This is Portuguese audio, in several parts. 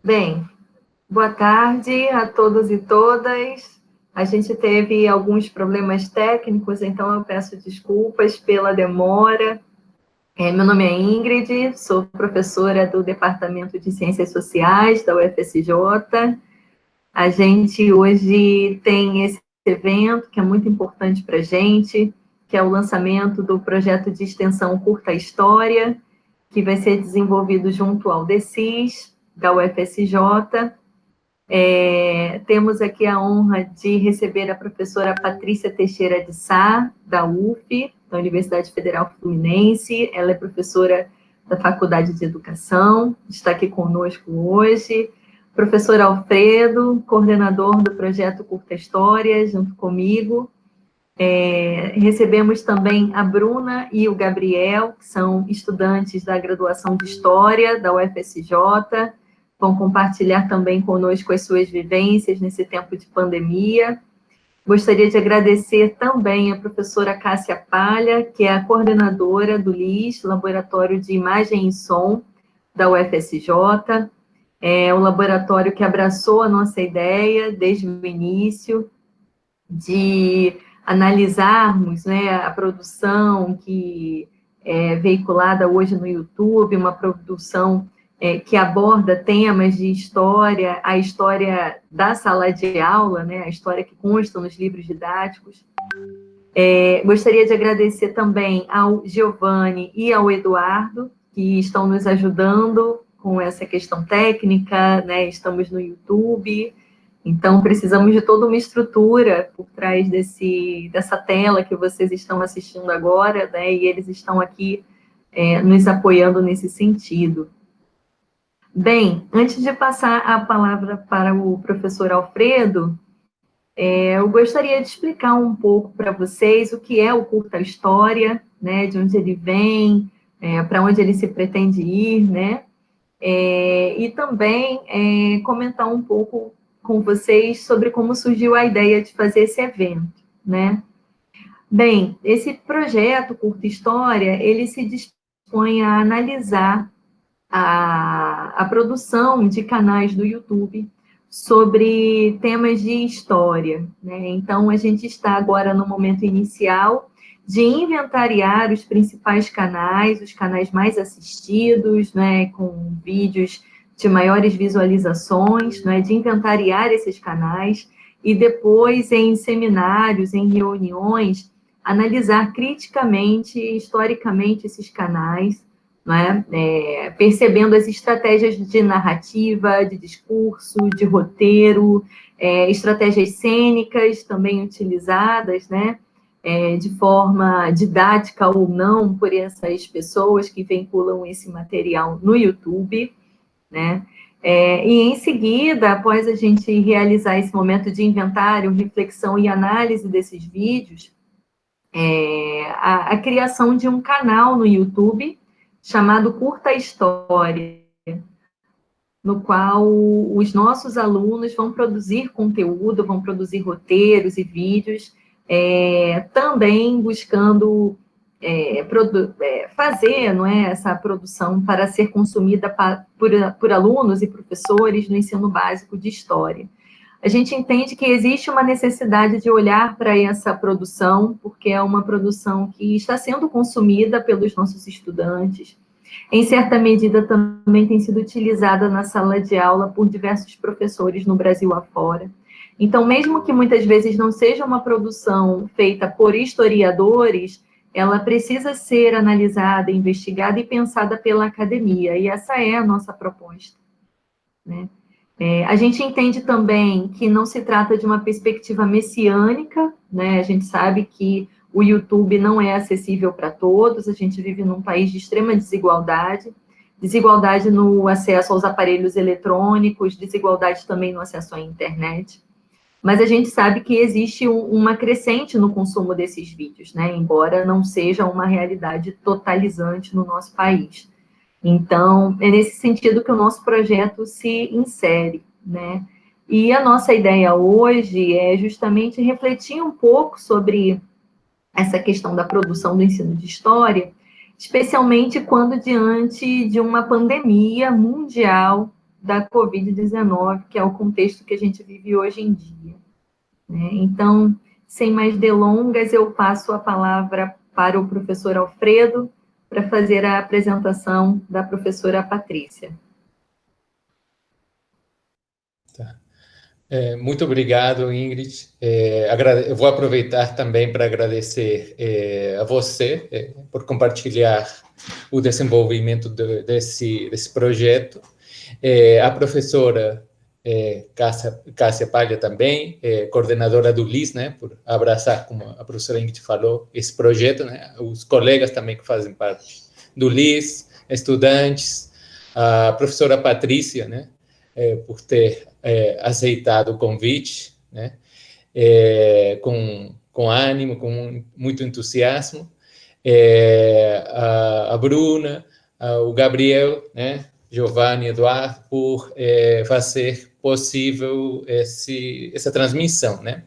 Bem, boa tarde a todos e todas. A gente teve alguns problemas técnicos, então eu peço desculpas pela demora. Meu nome é Ingrid, sou professora do Departamento de Ciências Sociais da UFSJ. A gente hoje tem esse evento que é muito importante para a gente, que é o lançamento do projeto de extensão Curta História, que vai ser desenvolvido junto ao DECIS, da UFSJ. Temos aqui a honra de receber a professora Patrícia Teixeira de Sá, da UF, da Universidade Federal Fluminense. Ela é professora da Faculdade de Educação, está aqui conosco hoje. Professor Alfredo, coordenador do projeto Curta História, junto comigo. Recebemos também a Bruna e o Gabriel, que são estudantes da graduação de História da UFSJ, vão compartilhar também conosco as suas vivências nesse tempo de pandemia. Gostaria de agradecer também a professora Cássia Palha, que é a coordenadora do LIS, Laboratório de Imagem e Som da UFSJ, o laboratório que abraçou a nossa ideia desde o início, de analisarmos, né, a produção que é veiculada hoje no YouTube, uma produção que aborda temas de história, a história da sala de aula, né, a história que consta nos livros didáticos. Gostaria de agradecer também ao Giovanni e ao Eduardo, que estão nos ajudando com essa questão técnica, né, estamos no YouTube, então precisamos de toda uma estrutura por trás dessa tela que vocês estão assistindo agora, né, e eles estão aqui nos apoiando nesse sentido. Bem, antes de passar a palavra para o professor Alfredo, eu gostaria de explicar um pouco para vocês o que é o Curta História, né, de onde ele vem, para onde ele se pretende ir, né, e também comentar um pouco com vocês sobre como surgiu a ideia de fazer esse evento, né. Bem, esse projeto Curta História, ele se dispõe a analisar a produção de canais do YouTube sobre temas de história, né? Então, a gente está agora no momento inicial de inventariar os principais canais, os canais mais assistidos, né, com vídeos de maiores visualizações, né, de inventariar esses canais e depois, em seminários, em reuniões, analisar criticamente, historicamente, esses canais, né? Percebendo as estratégias de narrativa, de discurso, de roteiro, estratégias cênicas também utilizadas, né? De forma didática ou não por essas pessoas que vinculam esse material no YouTube, né? E em seguida, após a gente realizar esse momento de inventário, reflexão e análise desses vídeos, a criação de um canal no YouTube chamado Curta História, no qual os nossos alunos vão produzir conteúdo, vão produzir roteiros e vídeos, também buscando fazer, não é, essa produção para ser consumida por alunos e professores no ensino básico de História. A gente entende que existe uma necessidade de olhar para essa produção, porque é uma produção que está sendo consumida pelos nossos estudantes, em certa medida também tem sido utilizada na sala de aula por diversos professores no Brasil afora. Então, mesmo que muitas vezes não seja uma produção feita por historiadores, ela precisa ser analisada, investigada e pensada pela academia, e essa é a nossa proposta, né? A gente entende também que não se trata de uma perspectiva messiânica, né? A gente sabe que o YouTube não é acessível para todos, a gente vive num país de extrema desigualdade, desigualdade no acesso aos aparelhos eletrônicos, desigualdade também no acesso à internet, mas a gente sabe que existe uma crescente no consumo desses vídeos, né? Embora não seja uma realidade totalizante no nosso país. Então, é nesse sentido que o nosso projeto se insere, né? E a nossa ideia hoje é justamente refletir um pouco sobre essa questão da produção do ensino de história, especialmente quando diante de uma pandemia mundial, da Covid-19, que é o contexto que a gente vive hoje em dia, né? Então, sem mais delongas, eu passo a palavra para o professor Alfredo para fazer a apresentação da professora Patrícia. Tá. Muito obrigado, Ingrid. Eu vou aproveitar também para agradecer a você por compartilhar o desenvolvimento desse projeto. A professora Cássia Palha também, coordenadora do LIS, né, por abraçar, como a professora Ingrid falou, esse projeto, né, os colegas também que fazem parte do LIS, estudantes, a professora Patrícia, né, por ter aceitado o convite, né, com ânimo, com muito entusiasmo, a Bruna, o Gabriel, né, Giovanni, Eduardo, por fazer possível essa transmissão, né?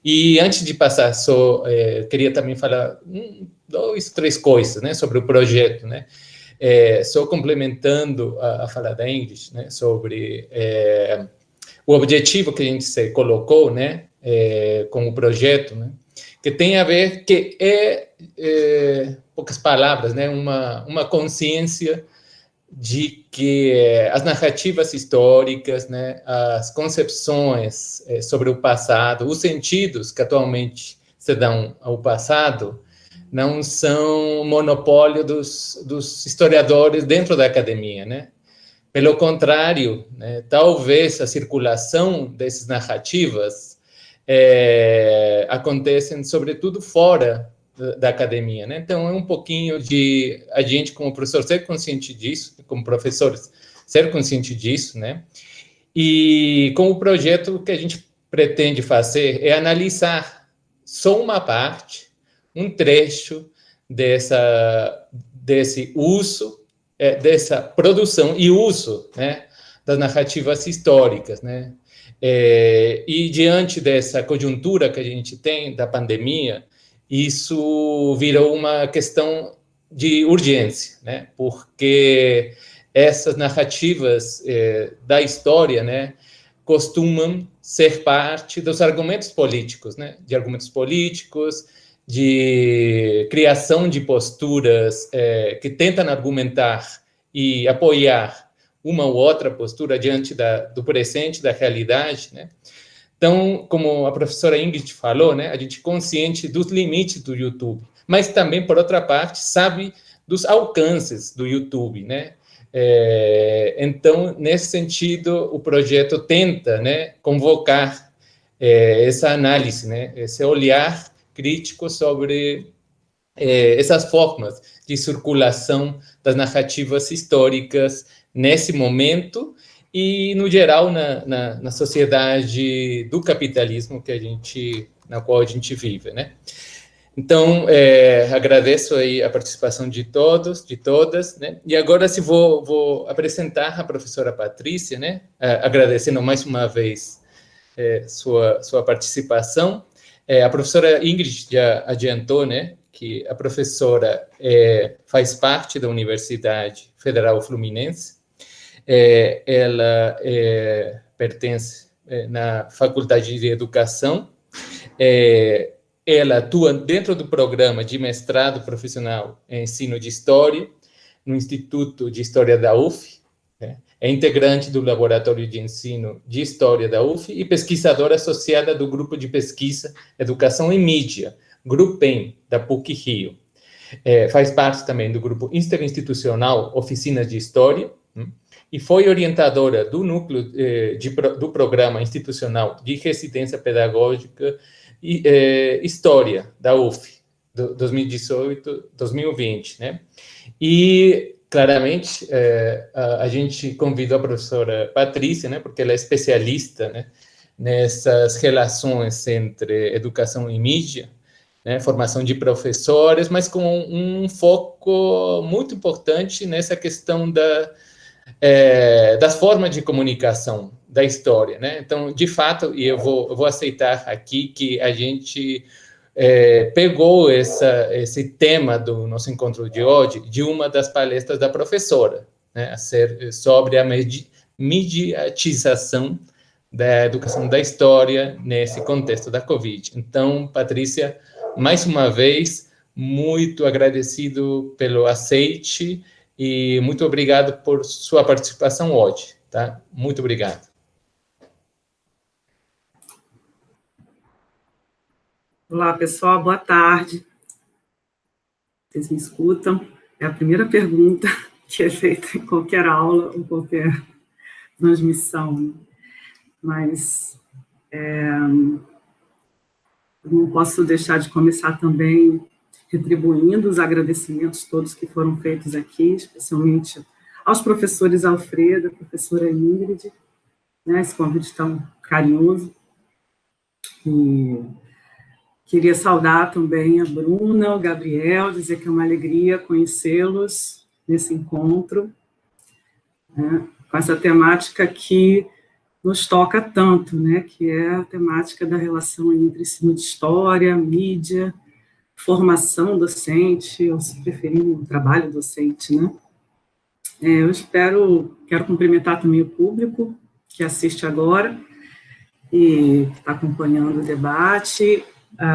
E antes de passar, queria também falar duas, três coisas, né, sobre o projeto, né? Só complementando a fala da Ingrid, né, sobre o objetivo que a gente se colocou, né, com o projeto, né, que tem a ver, que poucas palavras, né, uma consciência de que as narrativas históricas, né, as concepções sobre o passado, os sentidos que atualmente se dão ao passado, não são monopólio dos historiadores dentro da academia, né? Pelo contrário, né, talvez a circulação dessas narrativas acontecem sobretudo fora da academia, né? Então, é um pouquinho de a gente, como professor, ser consciente disso, como professores, ser consciente disso, né? E com o projeto, o que a gente pretende fazer é analisar só uma parte, um trecho desse uso, dessa produção e uso, né, das narrativas históricas, né? E diante dessa conjuntura que a gente tem da pandemia, isso virou uma questão de urgência, né? Porque essas narrativas da história, né, costumam ser parte dos argumentos políticos, né? De argumentos políticos, de criação de posturas que tentam argumentar e apoiar uma ou outra postura diante do presente, da realidade, né? Então, como a professora Ingrid falou, né, a gente é consciente dos limites do YouTube, mas também, por outra parte, sabe dos alcances do YouTube, né? Então, nesse sentido, o projeto tenta, né, convocar essa análise, né, esse olhar crítico sobre essas formas de circulação das narrativas históricas nesse momento e, no geral, na sociedade do capitalismo na qual a gente vive, né? Então, agradeço aí a participação de todos, de todas, né? E agora, se vou apresentar a professora Patrícia, né? Agradecendo mais uma vez sua participação. A professora Ingrid já adiantou, né, que a professora faz parte da Universidade Federal Fluminense. Ela pertence na Faculdade de Educação. Ela atua dentro do programa de mestrado profissional em ensino de História, no Instituto de História da UF, né? É integrante do Laboratório de Ensino de História da UF e pesquisadora associada do Grupo de Pesquisa Educação e Mídia, GRUPEM, da PUC-Rio. Faz parte também do Grupo Interinstitucional Oficinas de História, e foi orientadora do núcleo do Programa Institucional de Residência Pedagógica e História, da UF, 2018-2020, né? E, claramente, a gente convidou a professora Patrícia, né, porque ela é especialista, né, nessas relações entre educação e mídia, né, formação de professores, mas com um foco muito importante nessa questão das formas de comunicação da história, né? Então, de fato, e eu vou aceitar aqui que a gente pegou esse tema do nosso encontro de hoje de uma das palestras da professora, né? A ser sobre a mediatização da educação da história nesse contexto da Covid. Então, Patrícia, mais uma vez, muito agradecido pelo aceite e muito obrigado por sua participação hoje, tá? Muito obrigado. Olá, pessoal, boa tarde. Vocês me escutam? É a primeira pergunta que é feita em qualquer aula ou qualquer transmissão, mas eu não posso deixar de começar também retribuindo os agradecimentos todos que foram feitos aqui, especialmente aos professores Alfredo, a professora Ingrid, né, esse convite tão carinhoso. E queria saudar também a Bruna, o Gabriel, dizer que é uma alegria conhecê-los nesse encontro, né, com essa temática que nos toca tanto, né, que é a temática da relação entre ensino de história, mídia, formação docente, ou se preferir, o trabalho docente, né. Eu quero cumprimentar também o público que assiste agora e que está acompanhando o debate.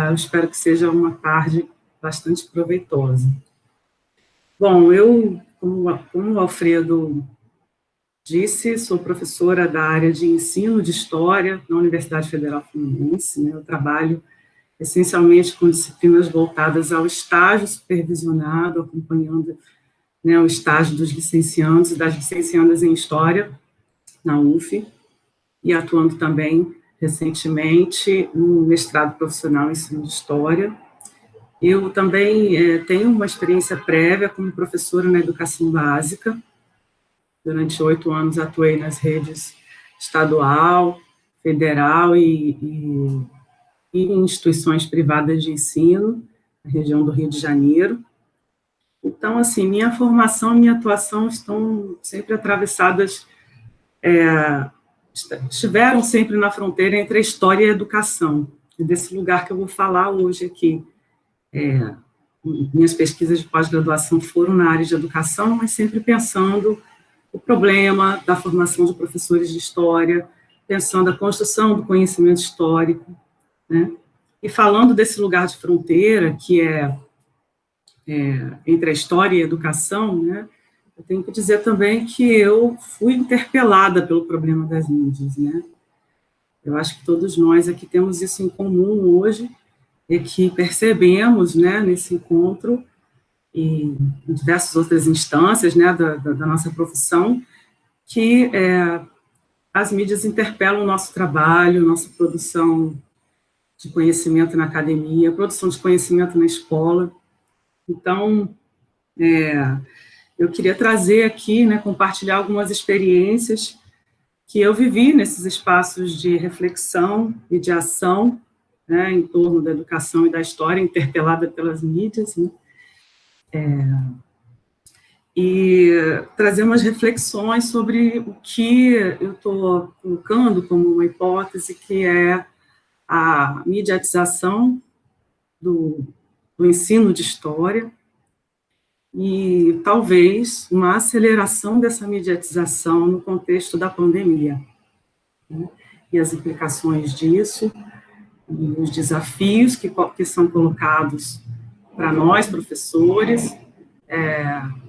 Eu espero que seja uma tarde bastante proveitosa. Bom, eu, como o Alfredo disse, sou professora da área de ensino de História na Universidade Federal Fluminense, né? Eu trabalho essencialmente com disciplinas voltadas ao estágio supervisionado, acompanhando, né, o estágio dos licenciandos e das licenciandas em História na UF, e atuando também recentemente no mestrado profissional em ensino de História. Eu também tenho uma experiência prévia como professora na educação básica. Durante 8 anos atuei nas redes estadual, federal e em instituições privadas de ensino, na região do Rio de Janeiro. Então, assim, minha formação e minha atuação estão sempre atravessadas, estiveram sempre na fronteira entre a história e a educação. É desse lugar que eu vou falar hoje aqui. Minhas pesquisas de pós-graduação foram na área de educação, mas sempre pensando o problema da formação de professores de história, pensando a construção do conhecimento histórico, né? E falando desse lugar de fronteira, que é entre a história e a educação, né? Eu tenho que dizer também que eu fui interpelada pelo problema das mídias, né? Eu acho que todos nós aqui temos isso em comum hoje, e que percebemos, né, nesse encontro, e em diversas outras instâncias, né, da nossa profissão, que as mídias interpelam o nosso trabalho, nossa produção de conhecimento na academia, produção de conhecimento na escola. Então, eu queria trazer aqui, né, compartilhar algumas experiências que eu vivi nesses espaços de reflexão e de ação, né, em torno da educação e da história, interpelada pelas mídias, né, e trazer umas reflexões sobre o que eu estou colocando como uma hipótese, que é a mediatização do ensino de história, e talvez uma aceleração dessa mediatização no contexto da pandemia, né, e as implicações disso, e os desafios que são colocados para nós, professores,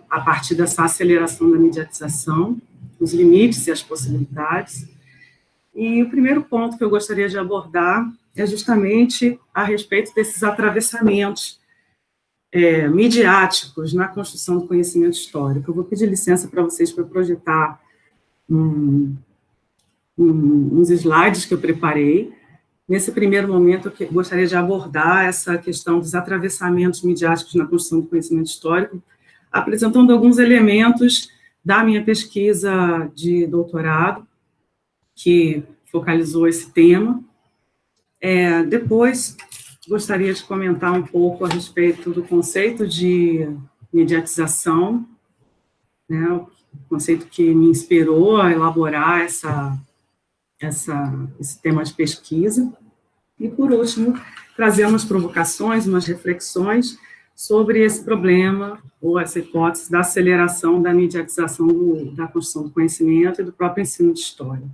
a partir dessa aceleração da mediatização, os limites e as possibilidades. E o primeiro ponto que eu gostaria de abordar é justamente a respeito desses atravessamentos midiáticos na construção do conhecimento histórico. Eu vou pedir licença para vocês para projetar uns slides que eu preparei. Nesse primeiro momento, eu gostaria de abordar essa questão dos atravessamentos midiáticos na construção do conhecimento histórico, apresentando alguns elementos da minha pesquisa de doutorado, que focalizou esse tema. Depois, gostaria de comentar um pouco a respeito do conceito de mediatização, né, o conceito que me inspirou a elaborar esse tema de pesquisa. E, por último, trazer umas provocações, umas reflexões sobre esse problema, ou essa hipótese da aceleração da mediatização da construção do conhecimento e do próprio ensino de história.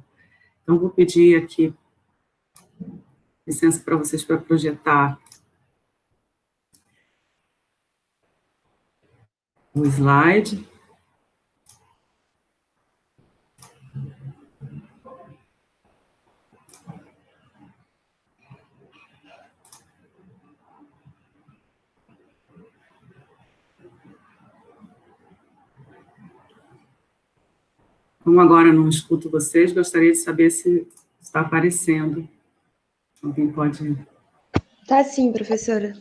Então, vou pedir aqui licença para vocês para projetar o slide. Como agora não escuto vocês, gostaria de saber se está aparecendo. Alguém pode... Tá sim, professora.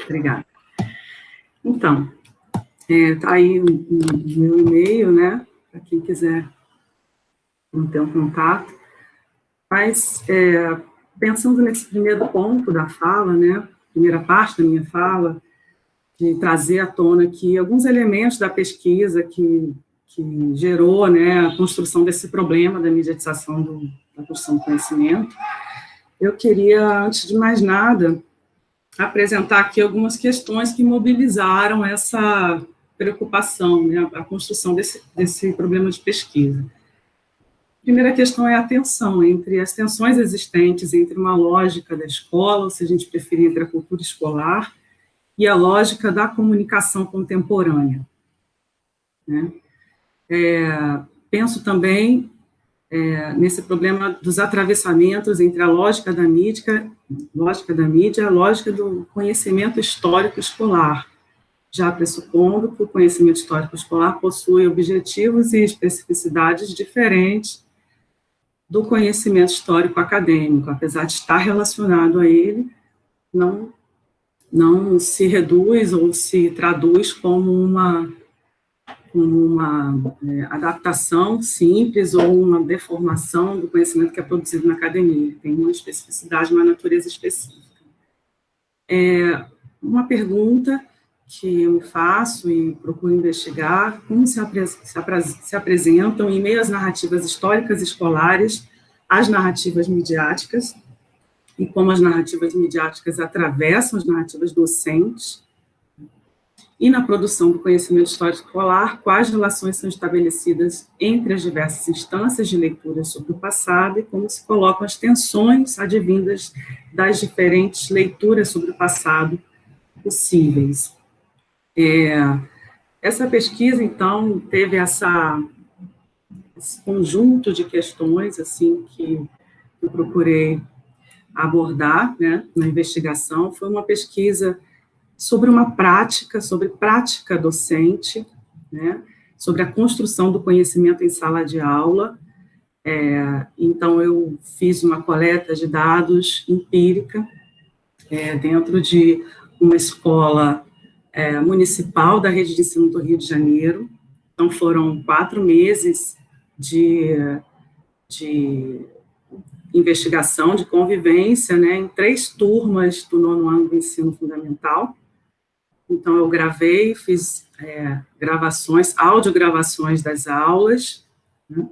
Obrigada. Então, está aí o meu e-mail, né, para quem quiser manter um contato. Mas, pensando nesse primeiro ponto da fala, né, primeira parte da minha fala, de trazer à tona aqui alguns elementos da pesquisa que gerou, né, a construção desse problema da mediatização da construção do conhecimento, eu queria, antes de mais nada, apresentar aqui algumas questões que mobilizaram essa preocupação, né, a construção desse problema de pesquisa. A primeira questão é a tensão entre as tensões existentes entre uma lógica da escola, ou se a gente preferir, entre a cultura escolar, e a lógica da comunicação contemporânea, né? Penso também nesse problema dos atravessamentos entre a lógica da mídia e a lógica do conhecimento histórico escolar, já pressupondo que o conhecimento histórico escolar possui objetivos e especificidades diferentes do conhecimento histórico acadêmico, apesar de estar relacionado a ele, não se reduz ou se traduz como uma adaptação simples ou uma deformação do conhecimento que é produzido na academia. Ele tem uma especificidade, uma natureza específica. Uma pergunta que eu me faço e procuro investigar: como se apresentam, em meio às narrativas históricas escolares, as narrativas midiáticas, e como as narrativas midiáticas atravessam as narrativas docentes, e na produção do conhecimento histórico escolar, quais relações são estabelecidas entre as diversas instâncias de leitura sobre o passado e como se colocam as tensões advindas das diferentes leituras sobre o passado possíveis. Essa pesquisa, então, teve esse conjunto de questões assim, que eu procurei abordar, né, na investigação. Foi uma pesquisa sobre prática docente, né, sobre a construção do conhecimento em sala de aula. Então, eu fiz uma coleta de dados empírica dentro de uma escola municipal da rede de ensino do Rio de Janeiro. Então, foram 4 meses de investigação, de convivência, né, em 3 turmas do 9º ano do ensino fundamental. Então, eu gravei, fiz audiogravações das aulas, né,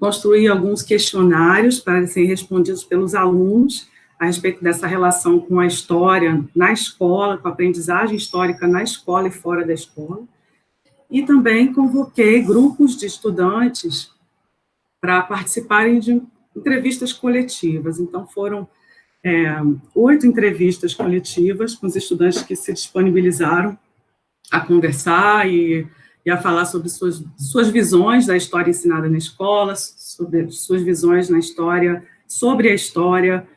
construí alguns questionários para serem respondidos pelos alunos a respeito dessa relação com a história na escola, com a aprendizagem histórica na escola e fora da escola, e também convoquei grupos de estudantes para participarem de entrevistas coletivas. Então, foram 8 entrevistas coletivas com os estudantes que se disponibilizaram a conversar e a falar sobre suas visões da história ensinada na escola, sobre suas visões na história, sobre a história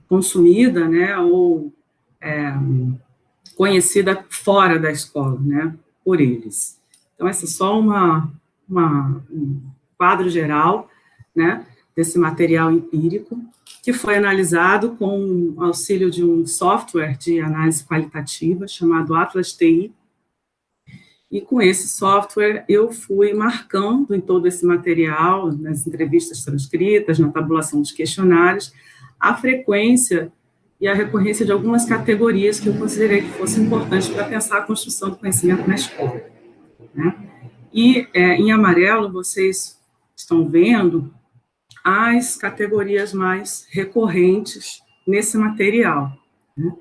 consumida, né, ou conhecida fora da escola, né, por eles. Então, essa é só um quadro geral, né, desse material empírico, que foi analisado com o auxílio de um software de análise qualitativa chamado Atlas TI, e com esse software eu fui marcando em todo esse material, nas entrevistas transcritas, na tabulação dos questionários, a frequência e a recorrência de algumas categorias que eu considerei que fossem importantes para pensar a construção do conhecimento na escola, né? E em amarelo vocês estão vendo as categorias mais recorrentes nesse material, né?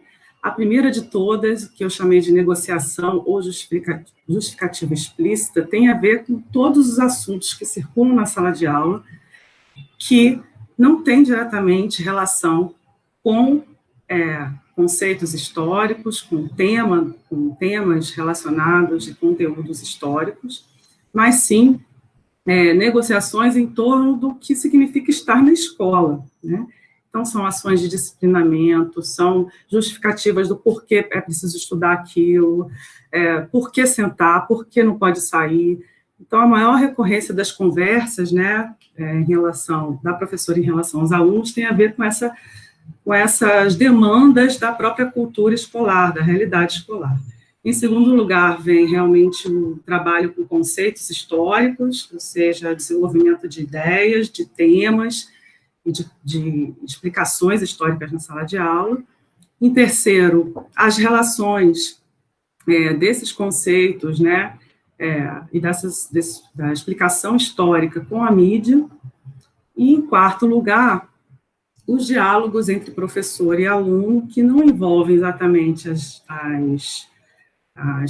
A primeira de todas, que eu chamei de negociação ou justificativa explícita, tem a ver com todos os assuntos que circulam na sala de aula, que não têm diretamente relação com conceitos históricos, com temas relacionados de conteúdos históricos, mas sim negociações em torno do que significa estar na escola, né? Então, são ações de disciplinamento, são justificativas do porquê é preciso estudar aquilo, por que sentar, por que não pode sair. Então, a maior recorrência das conversas, né, da professora em relação aos alunos, tem a ver com essas demandas da própria cultura escolar, da realidade escolar. Em segundo lugar, vem realmente o trabalho com conceitos históricos, ou seja, desenvolvimento de ideias, de temas, de explicações históricas na sala de aula. Em terceiro, as relações desses conceitos, né, e da explicação histórica com a mídia. E, em quarto lugar, os diálogos entre professor e aluno, que não envolvem exatamente as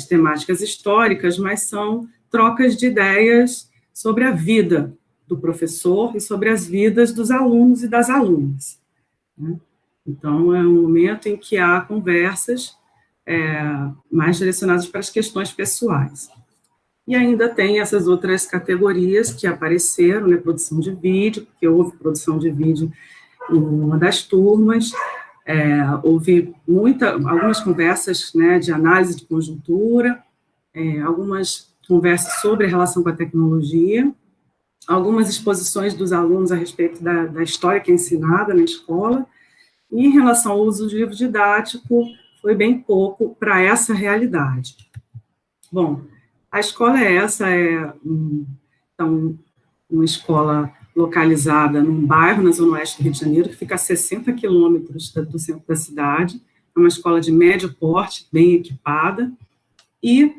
temáticas históricas, mas são trocas de ideias sobre a vida do professor e sobre as vidas dos alunos e das alunas, né? Então, é um momento em que há conversas mais direcionadas para as questões pessoais. E ainda tem essas outras categorias que apareceram, né, produção de vídeo, porque houve produção de vídeo em uma das turmas, houve algumas conversas, né, de análise de conjuntura, algumas conversas sobre a relação com a tecnologia, algumas exposições dos alunos a respeito da história que é ensinada na escola, e em relação ao uso do livro didático, foi bem pouco para essa realidade. Bom, a escola então, uma escola localizada num bairro na zona oeste do Rio de Janeiro, que fica a 60 quilômetros do centro da cidade, é uma escola de médio porte, bem equipada, e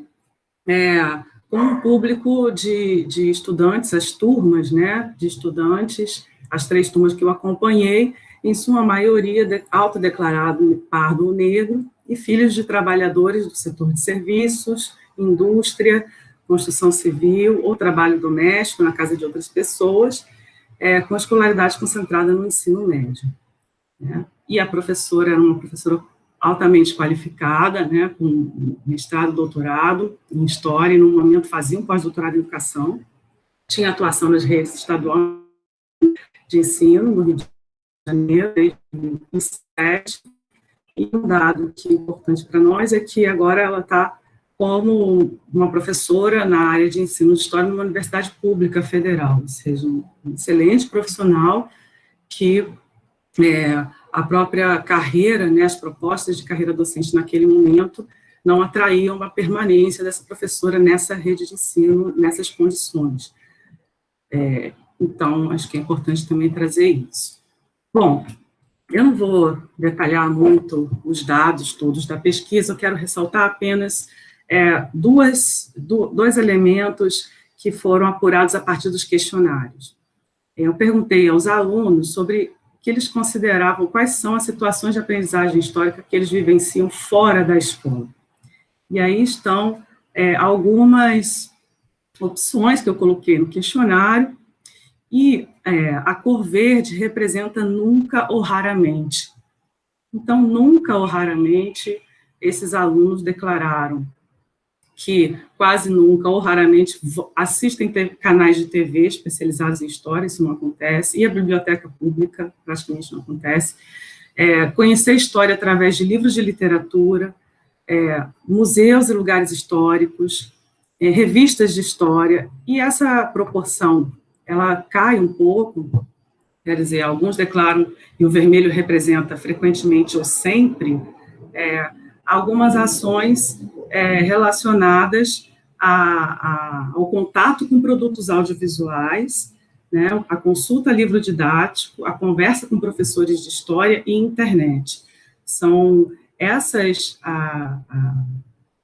com um público de estudantes, as turmas, né, de estudantes, as 3 turmas que eu acompanhei, em sua maioria autodeclarado pardo ou negro, e filhos de trabalhadores do setor de serviços, indústria, construção civil ou trabalho doméstico na casa de outras pessoas, com escolaridade concentrada no ensino médio, né? E a professora era uma professora altamente qualificada, né, com mestrado, doutorado em História, e no momento fazia um pós-doutorado em Educação, tinha atuação nas redes estaduais de ensino no Rio de Janeiro, desde 2007, e um dado que é importante para nós é que agora ela está como uma professora na área de ensino de História numa universidade pública federal, ou seja, um excelente profissional que a própria carreira, né, as propostas de carreira docente naquele momento não atraíam a permanência dessa professora nessa rede de ensino, nessas condições. Então, acho que é importante também trazer isso. Bom, eu não vou detalhar muito os dados todos da pesquisa, eu quero ressaltar apenas dois elementos que foram apurados a partir dos questionários. Eu perguntei aos alunos sobre o que eles consideravam, quais são as situações de aprendizagem histórica que eles vivenciam fora da escola. E aí estão algumas opções que eu coloquei no questionário, e a cor verde representa nunca ou raramente. Então, nunca ou raramente, esses alunos declararam que quase nunca ou raramente assistem canais de TV especializados em história, isso não acontece, e a biblioteca pública praticamente não acontece. Conhecer história através de livros de literatura, museus e lugares históricos, revistas de história, e essa proporção, ela cai um pouco, quer dizer, alguns declaram, e o vermelho representa frequentemente ou sempre, algumas ações relacionadas ao contato com produtos audiovisuais, né, a consulta a livro didático, a conversa com professores de história e internet. São essas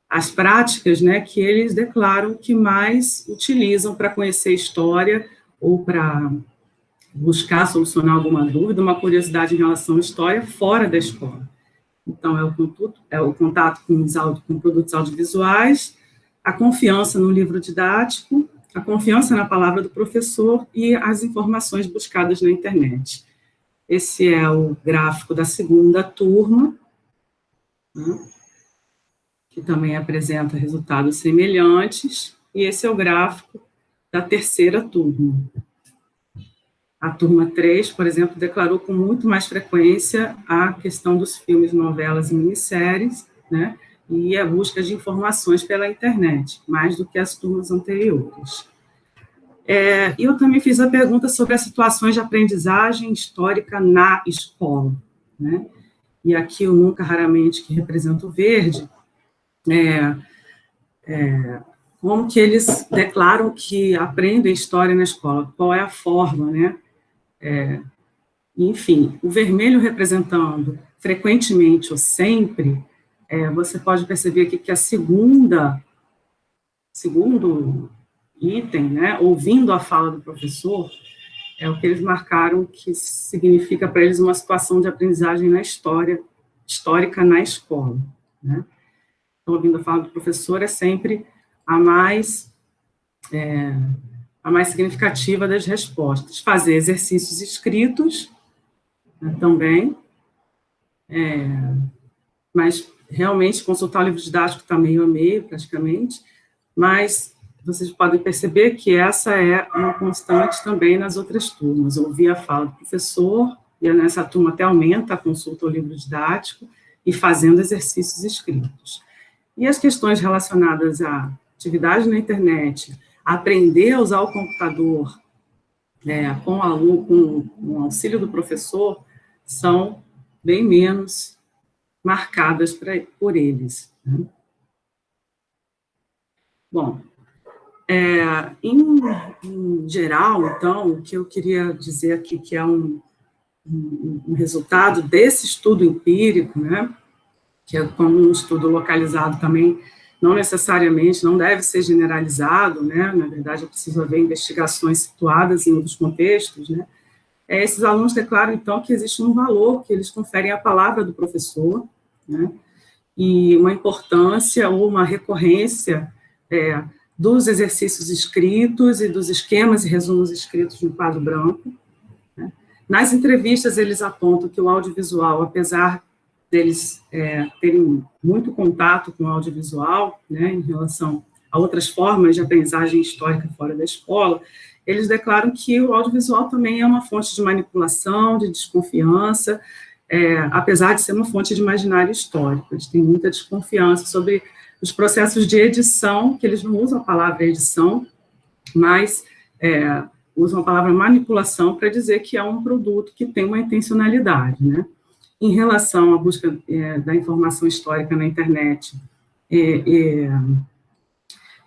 as práticas, né, que eles declaram que mais utilizam para conhecer história ou para buscar solucionar alguma dúvida, uma curiosidade em relação à história fora da escola. Então, é o contato com produtos audiovisuais, a confiança no livro didático, a confiança na palavra do professor e as informações buscadas na internet. Esse é o gráfico da segunda turma, né, que também apresenta resultados semelhantes, e esse é o gráfico da terceira turma. A turma 3, por exemplo, declarou com muito mais frequência a questão dos filmes, novelas e minisséries, né, e a busca de informações pela internet, mais do que as turmas anteriores. E eu também fiz a pergunta sobre as situações de aprendizagem histórica na escola, né, e aqui o Nunca Raramente, que representa o verde, como que eles declaram que aprendem história na escola, qual é a forma, né, enfim, o vermelho representando frequentemente ou sempre, você pode perceber aqui que a segundo item, né, ouvindo a fala do professor, é o que eles marcaram que significa para eles uma situação de aprendizagem histórica na escola, né. Então, ouvindo a fala do professor é sempre a mais significativa das respostas. Fazer exercícios escritos, né, também, mas realmente consultar o livro didático está meio a meio, praticamente, mas vocês podem perceber que essa é uma constante também nas outras turmas. Ouvir a fala do professor, e nessa turma até aumenta a consulta ao livro didático, e fazendo exercícios escritos. E as questões relacionadas à atividade na internet, aprender a usar o computador com o auxílio do professor, são bem menos marcadas por eles, né? Bom, em geral, então, o que eu queria dizer aqui, que é um resultado desse estudo empírico, né, que é como um estudo localizado também, não necessariamente, não deve ser generalizado, né, na verdade é preciso haver investigações situadas em outros contextos, né, esses alunos declaram, então, que existe um valor que eles conferem à palavra do professor, né, e uma importância ou uma recorrência dos exercícios escritos e dos esquemas e resumos escritos no quadro branco, né. Nas entrevistas, eles apontam que o audiovisual, apesar deles terem muito contato com o audiovisual, né, em relação a outras formas de aprendizagem histórica fora da escola, eles declaram que o audiovisual também é uma fonte de manipulação, de desconfiança, apesar de ser uma fonte de imaginário histórico. Eles têm muita desconfiança sobre os processos de edição, que eles não usam a palavra edição, mas usam a palavra manipulação para dizer que é um produto que tem uma intencionalidade, né? Em relação à busca da informação histórica na internet,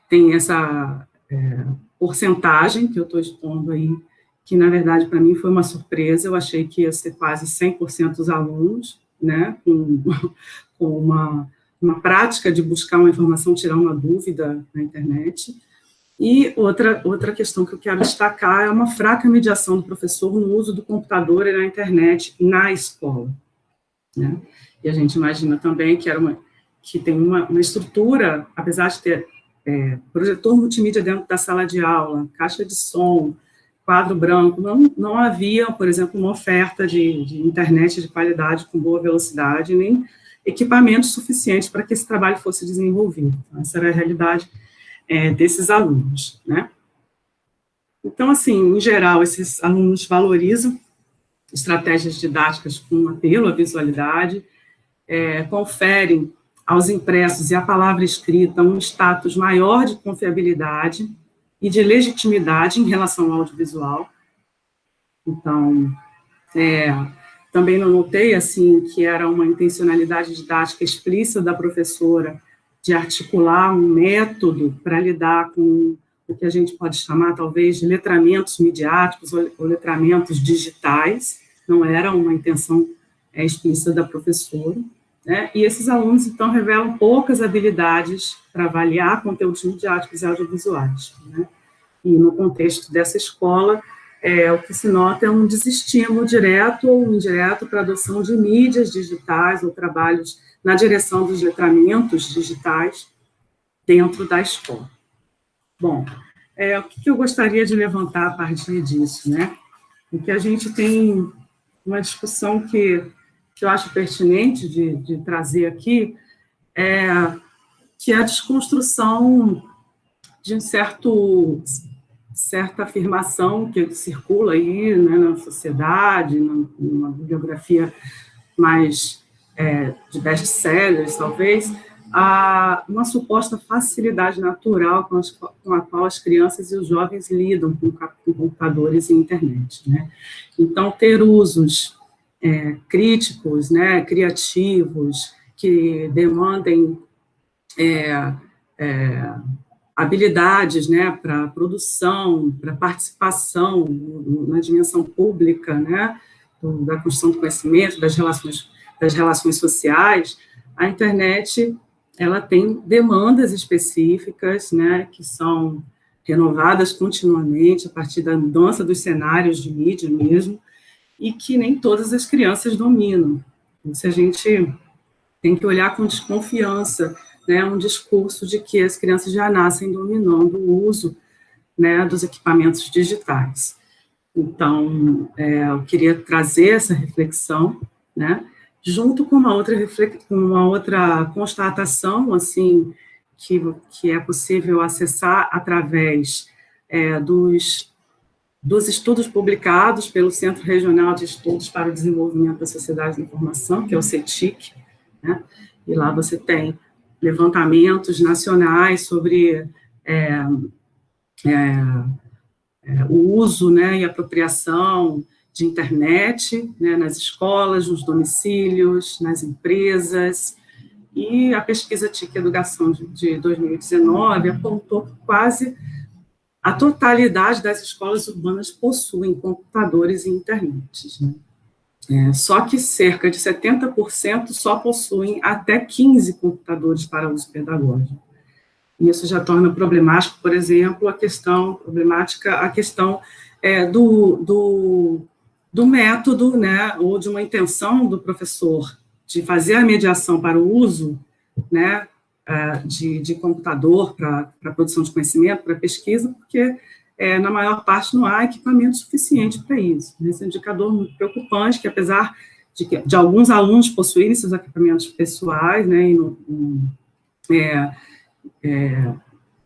tem essa porcentagem que eu estou expondo aí, que, na verdade, para mim foi uma surpresa. Eu achei que ia ser quase 100% dos alunos, né, com uma prática de buscar uma informação, tirar uma dúvida na internet. E outra questão que eu quero destacar é uma fraca mediação do professor no uso do computador e na internet na escola, né? E a gente imagina também que tem uma estrutura, apesar de ter projetor multimídia dentro da sala de aula, caixa de som, quadro branco, não havia, por exemplo, uma oferta de internet de qualidade com boa velocidade, nem equipamentos suficientes para que esse trabalho fosse desenvolvido. Então, essa era a realidade desses alunos, né? Então, assim, em geral, esses alunos valorizam estratégias didáticas com apelo à visualidade, conferem aos impressos e à palavra escrita um status maior de confiabilidade e de legitimidade em relação ao audiovisual. Então, também não notei, assim, que era uma intencionalidade didática explícita da professora de articular um método para lidar com o que a gente pode chamar, talvez, de letramentos midiáticos ou letramentos digitais. Não era uma intenção explícita da professora, né? E esses alunos, então, revelam poucas habilidades para avaliar conteúdos midiáticos e audiovisuais, né? E no contexto dessa escola, o que se nota é um desestímulo direto ou indireto para a adoção de mídias digitais ou trabalhos na direção dos letramentos digitais dentro da escola. Bom, o que eu gostaria de levantar a partir disso, né? É que a gente tem uma discussão que eu acho pertinente de trazer aqui, que é a desconstrução de certa afirmação que circula aí, né, na sociedade, numa bibliografia mais de best-sellers, talvez, uma suposta facilidade natural com a qual as crianças e os jovens lidam com computadores e internet, né? Então, ter usos críticos, né, criativos, que demandem habilidades, né, para produção, para participação na dimensão pública, né, da construção do conhecimento, das relações sociais. A internet, ela tem demandas específicas, né, que são renovadas continuamente a partir da mudança dos cenários de mídia mesmo, e que nem todas as crianças dominam. Isso a gente tem que olhar com desconfiança, né, um discurso de que as crianças já nascem dominando o uso, né, dos equipamentos digitais. Então, eu queria trazer essa reflexão, né, junto com uma outra constatação, assim, que é possível acessar através dos estudos publicados pelo Centro Regional de Estudos para o Desenvolvimento da Sociedade da Informação, que é o CETIC, né, e lá você tem levantamentos nacionais sobre o uso, né, e apropriação de internet, né, nas escolas, nos domicílios, nas empresas, e a pesquisa TIC Educação de 2019 apontou que quase a totalidade das escolas urbanas possuem computadores e internet, né? Só que cerca de 70% só possuem até 15 computadores para uso pedagógico. E isso já torna problemático, por exemplo, a questão do método, né, ou de uma intenção do professor de fazer a mediação para o uso, né, de computador para produção de conhecimento, para pesquisa, porque na maior parte não há equipamento suficiente para isso. Esse é um indicador muito preocupante, que apesar de alguns alunos possuírem seus equipamentos pessoais, né,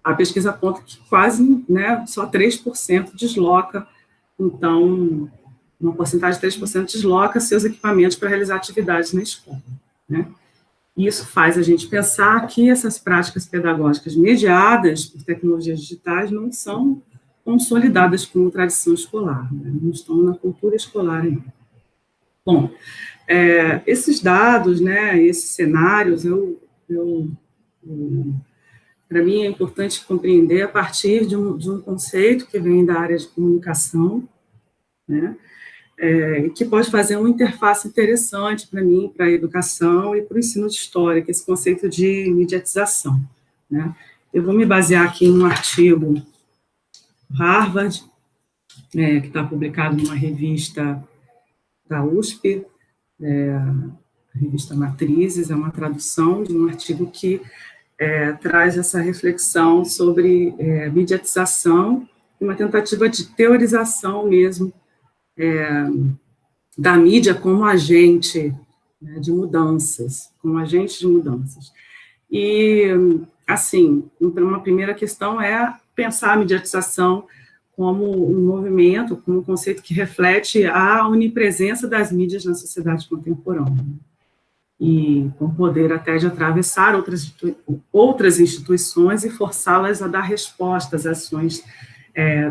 a pesquisa aponta que quase, né, só 3% desloca, então, uma porcentagem de 3% desloca seus equipamentos para realizar atividades na escola, né? E isso faz a gente pensar que essas práticas pedagógicas mediadas por tecnologias digitais não são consolidadas como tradição escolar, né? Não estão na cultura escolar ainda. Bom, esses dados, né, esses cenários, para mim é importante compreender a partir de um conceito que vem da área de comunicação, né, que pode fazer uma interface interessante para mim, para a educação e para o ensino de história, que é esse conceito de mediatização, né. Eu vou me basear aqui em um artigo Harvard, que está publicado numa revista da USP, a revista Matrizes, é uma tradução de um artigo que traz essa reflexão sobre mediatização, uma tentativa de teorização mesmo da mídia como agente, né, de mudanças, E, assim, uma primeira questão é pensar a mediatização como um movimento, como um conceito que reflete a onipresença das mídias na sociedade contemporânea, e com poder até de atravessar outras instituições e forçá-las a dar resposta às ações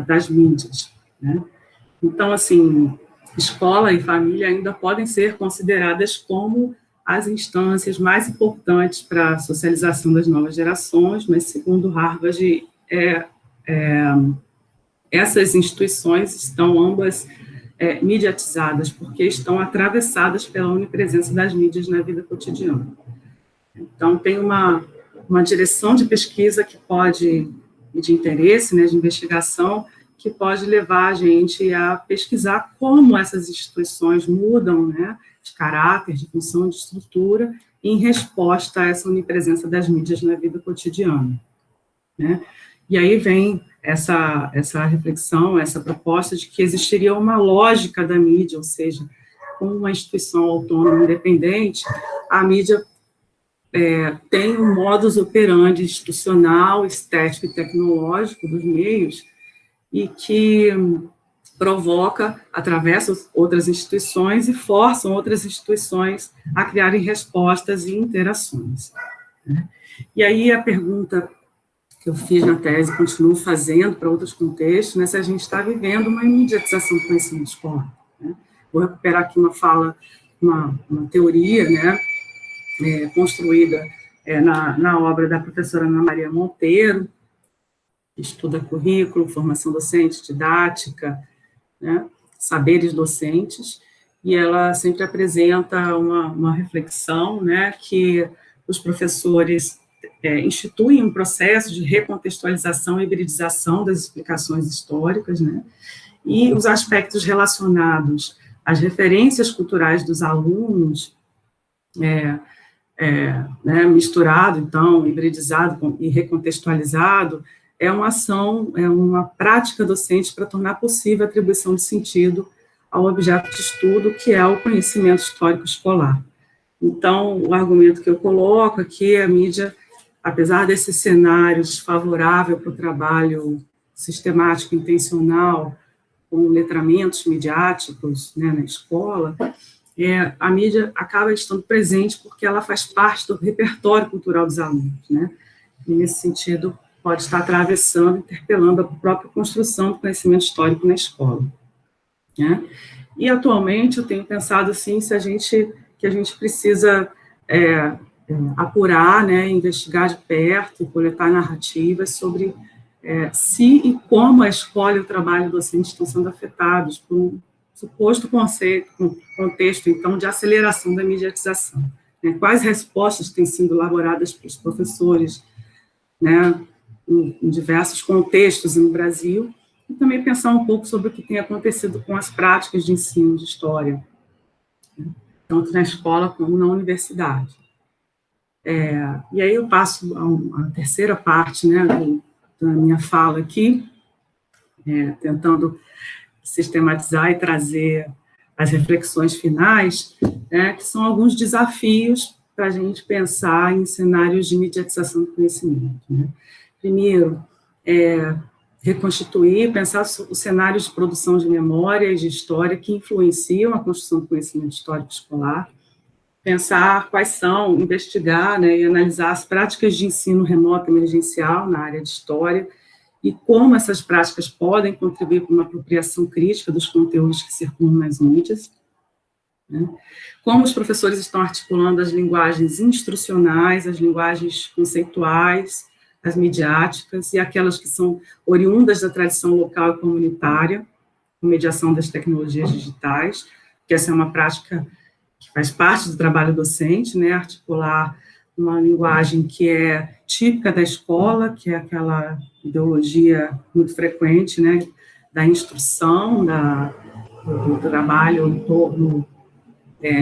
das mídias, né? Então, assim, escola e família ainda podem ser consideradas como as instâncias mais importantes para a socialização das novas gerações, mas, segundo Harvard, essas instituições estão ambas mediatizadas, porque estão atravessadas pela onipresença das mídias na vida cotidiana. Então, tem uma direção de pesquisa que pode, de interesse, né, de investigação, que pode levar a gente a pesquisar como essas instituições mudam, né, de caráter, de função, de estrutura, em resposta a essa onipresença das mídias na vida cotidiana, né? E aí vem essa reflexão, essa proposta de que existiria uma lógica da mídia, ou seja, como uma instituição autônoma independente, a mídia tem um modus operandi institucional, estético e tecnológico dos meios, e que provoca, atravessa outras instituições e forçam outras instituições a criarem respostas e interações, né? E aí a pergunta que eu fiz na tese, continuo fazendo para outros contextos, né, se a gente está vivendo uma imediatização do conhecimento escolar, né? Vou recuperar aqui uma fala, uma teoria, né, construída na obra da professora Ana Maria Monteiro, que estuda currículo, formação docente, didática, né, saberes docentes, e ela sempre apresenta uma reflexão, né, que os professores instituem um processo de recontextualização e hibridização das explicações históricas, né, e os aspectos relacionados às referências culturais dos alunos, né, misturado, então, hibridizado e recontextualizado, é uma ação, é uma prática docente para tornar possível a atribuição de sentido ao objeto de estudo, que é o conhecimento histórico escolar. Então, o argumento que eu coloco aqui é a mídia, apesar desse cenário desfavorável para o trabalho sistemático, intencional, com letramentos midiáticos, né, na escola, a mídia acaba estando presente porque ela faz parte do repertório cultural dos alunos, né? E, nesse sentido, pode estar atravessando, interpelando a própria construção do conhecimento histórico na escola, né? E, atualmente, eu tenho pensado, assim, que a gente precisa apurar, né, investigar de perto, coletar narrativas sobre se e como a escola e o trabalho docente estão sendo afetados por um suposto contexto, então, de aceleração da mediatização, né? Quais respostas têm sido elaboradas pelos professores, né, em diversos contextos no Brasil, e também pensar um pouco sobre o que tem acontecido com as práticas de ensino de história, né, tanto na escola como na universidade. E aí eu passo a terceira parte, né, da minha fala aqui, tentando sistematizar e trazer as reflexões finais, né, que são alguns desafios para a gente pensar em cenários de mediatização do conhecimento, né? Primeiro, reconstituir, pensar os cenários de produção de memória e de história que influenciam a construção do conhecimento histórico escolar, pensar quais são, investigar, né, e analisar as práticas de ensino remoto emergencial na área de história, e como essas práticas podem contribuir para uma apropriação crítica dos conteúdos que circulam nas mídias, né? Como os professores estão articulando as linguagens instrucionais, as linguagens conceituais, as midiáticas, e aquelas que são oriundas da tradição local e comunitária, com mediação das tecnologias digitais, que essa é uma prática que faz parte do trabalho docente, né, articular uma linguagem que é típica da escola, que é aquela ideologia muito frequente, né, da instrução, do trabalho em torno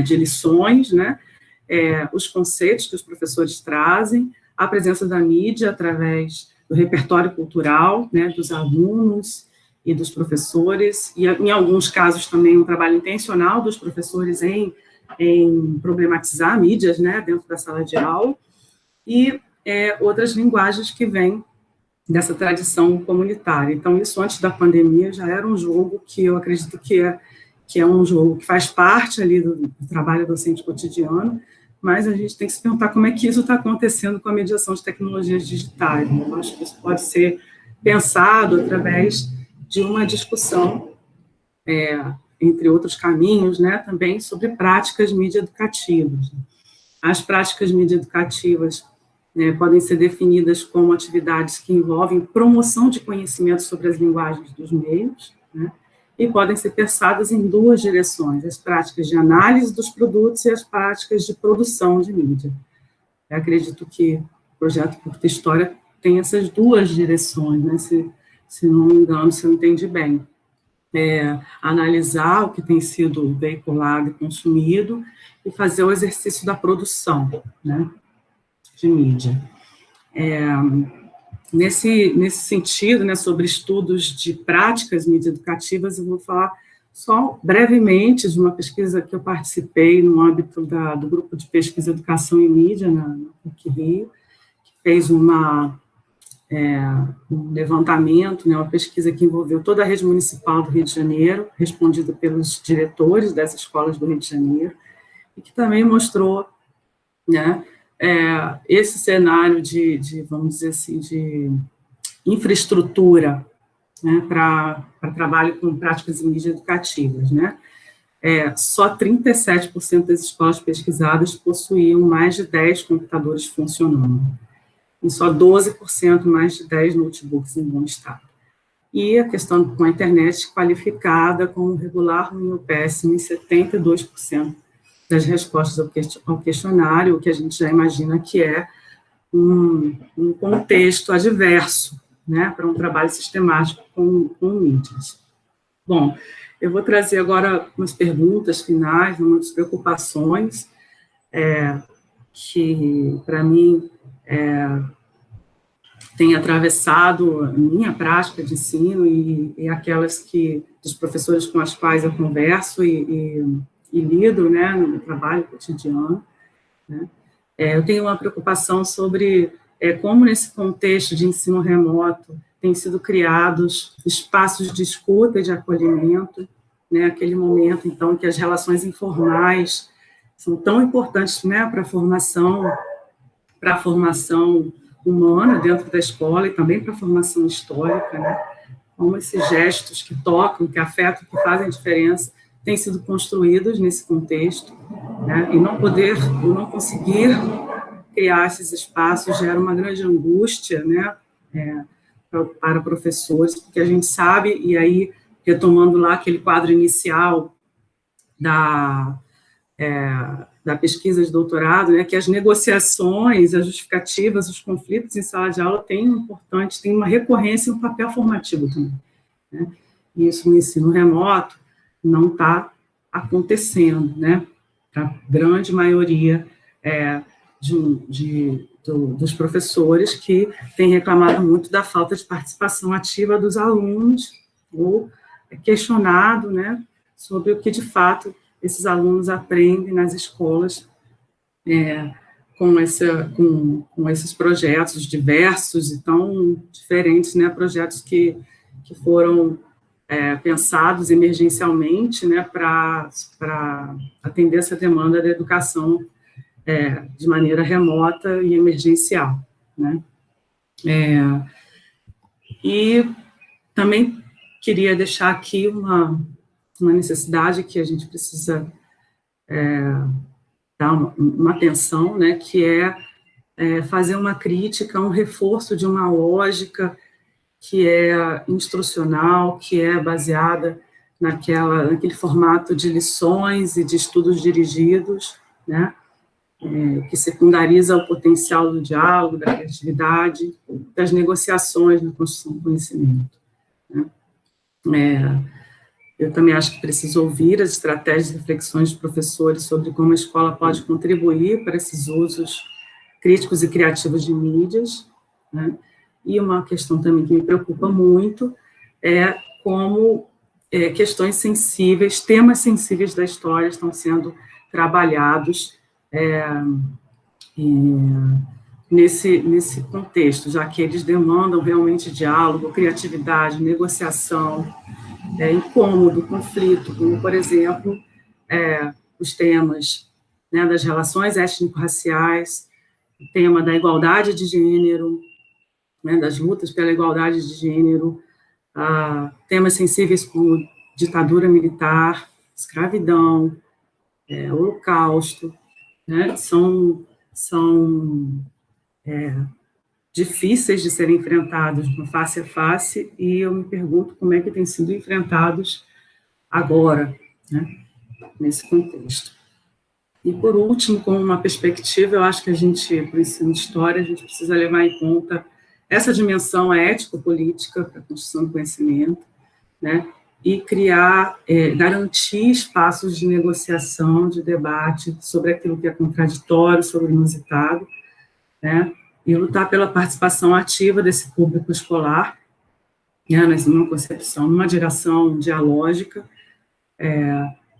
de lições, né, os conceitos que os professores trazem, a presença da mídia através do repertório cultural, né, dos alunos e dos professores, e em alguns casos também um trabalho intencional dos professores em problematizar mídias, né, dentro da sala de aula, e outras linguagens que vêm dessa tradição comunitária. Então, isso antes da pandemia já era um jogo que eu acredito que é um jogo que faz parte ali do trabalho docente cotidiano, mas a gente tem que se perguntar como é que isso está acontecendo com a mediação de tecnologias digitais, né? Eu acho que isso pode ser pensado através de uma discussão, entre outros caminhos, né, também sobre práticas mídia-educativas. As práticas mídia-educativas podem ser definidas como atividades que envolvem promoção de conhecimento sobre as linguagens dos meios, né, e podem ser pensadas em duas direções, as práticas de análise dos produtos e as práticas de produção de mídia. Eu acredito que o projeto Curta História tem essas duas direções, né, se não me engano, se eu entendi bem. Analisar o que tem sido veiculado e consumido e fazer o exercício da produção, né, de mídia. Nesse sentido, né, sobre estudos de práticas mídia educativas, eu vou falar só brevemente de uma pesquisa que eu participei no âmbito do grupo de pesquisa Educação e Mídia, na PUC-Rio, que fez um levantamento, né, uma pesquisa que envolveu toda a rede municipal do Rio de Janeiro, respondida pelos diretores das escolas do Rio de Janeiro, e que também mostrou, né, esse cenário de, vamos dizer assim, de infraestrutura, né, para trabalho com práticas em mídia educativas, né? Só 37% das escolas pesquisadas possuíam mais de 10 computadores funcionando, e só 12% mais de 10 notebooks em bom estado. E a questão com a internet qualificada como regular, ruim ou péssimo, em 72% das respostas ao questionário, o que a gente já imagina que é um contexto adverso, né, para um trabalho sistemático com mídias. Bom, eu vou trazer agora umas perguntas finais, umas preocupações que, para mim, tem atravessado a minha prática de ensino e aquelas dos professores com os quais eu converso e lido, né, no meu trabalho cotidiano, né. Eu tenho uma preocupação sobre como, nesse contexto de ensino remoto, têm sido criados espaços de escuta e de acolhimento, né, aquele momento, então, que as relações informais são tão importantes, né, para a formação humana dentro da escola e também para a formação histórica, né, como esses gestos que tocam, que afetam, que fazem diferença, têm sido construídos nesse contexto, né, e não conseguir criar esses espaços gera uma grande angústia, né, para professores, porque a gente sabe, e aí, retomando lá aquele quadro inicial da pesquisa de doutorado, né, que as negociações, as justificativas, os conflitos em sala de aula têm uma recorrência e um papel formativo também, né, e isso no ensino remoto não está acontecendo, né, para a grande maioria dos professores que têm reclamado muito da falta de participação ativa dos alunos, ou questionado, né, sobre o que, de fato, esses alunos aprendem nas escolas com esses projetos diversos e tão diferentes, né, projetos que foram pensados emergencialmente, né, para atender essa demanda da educação de maneira remota e emergencial, né. E também queria deixar aqui uma necessidade que a gente precisa dar uma atenção, né, que fazer uma crítica, um reforço de uma lógica que é instrucional, que é baseada naquele formato de lições e de estudos dirigidos, né, que secundariza o potencial do diálogo, da criatividade, das negociações na construção do conhecimento, né. Eu também acho que preciso ouvir as estratégias e reflexões de professores sobre como a escola pode contribuir para esses usos críticos e criativos de mídias, né. E uma questão também que me preocupa muito é como questões sensíveis, temas sensíveis da história estão sendo trabalhados nesse contexto, já que eles demandam realmente diálogo, criatividade, negociação, incômodo, conflito, como, por exemplo, os temas, né, das relações étnico-raciais, o tema da igualdade de gênero, né, das lutas pela igualdade de gênero, temas sensíveis como ditadura militar, escravidão, holocausto, né, são difíceis de serem enfrentados no face a face, e eu me pergunto como é que têm sido enfrentados agora, né, nesse contexto. E, por último, como uma perspectiva, eu acho que para o ensino de história, a gente precisa levar em conta essa dimensão ético-política para a construção do conhecimento, né, e criar, garantir espaços de negociação, de debate sobre aquilo que é contraditório, sobre o inusitado, né, e lutar pela participação ativa desse público escolar, né, numa concepção, numa direção dialógica,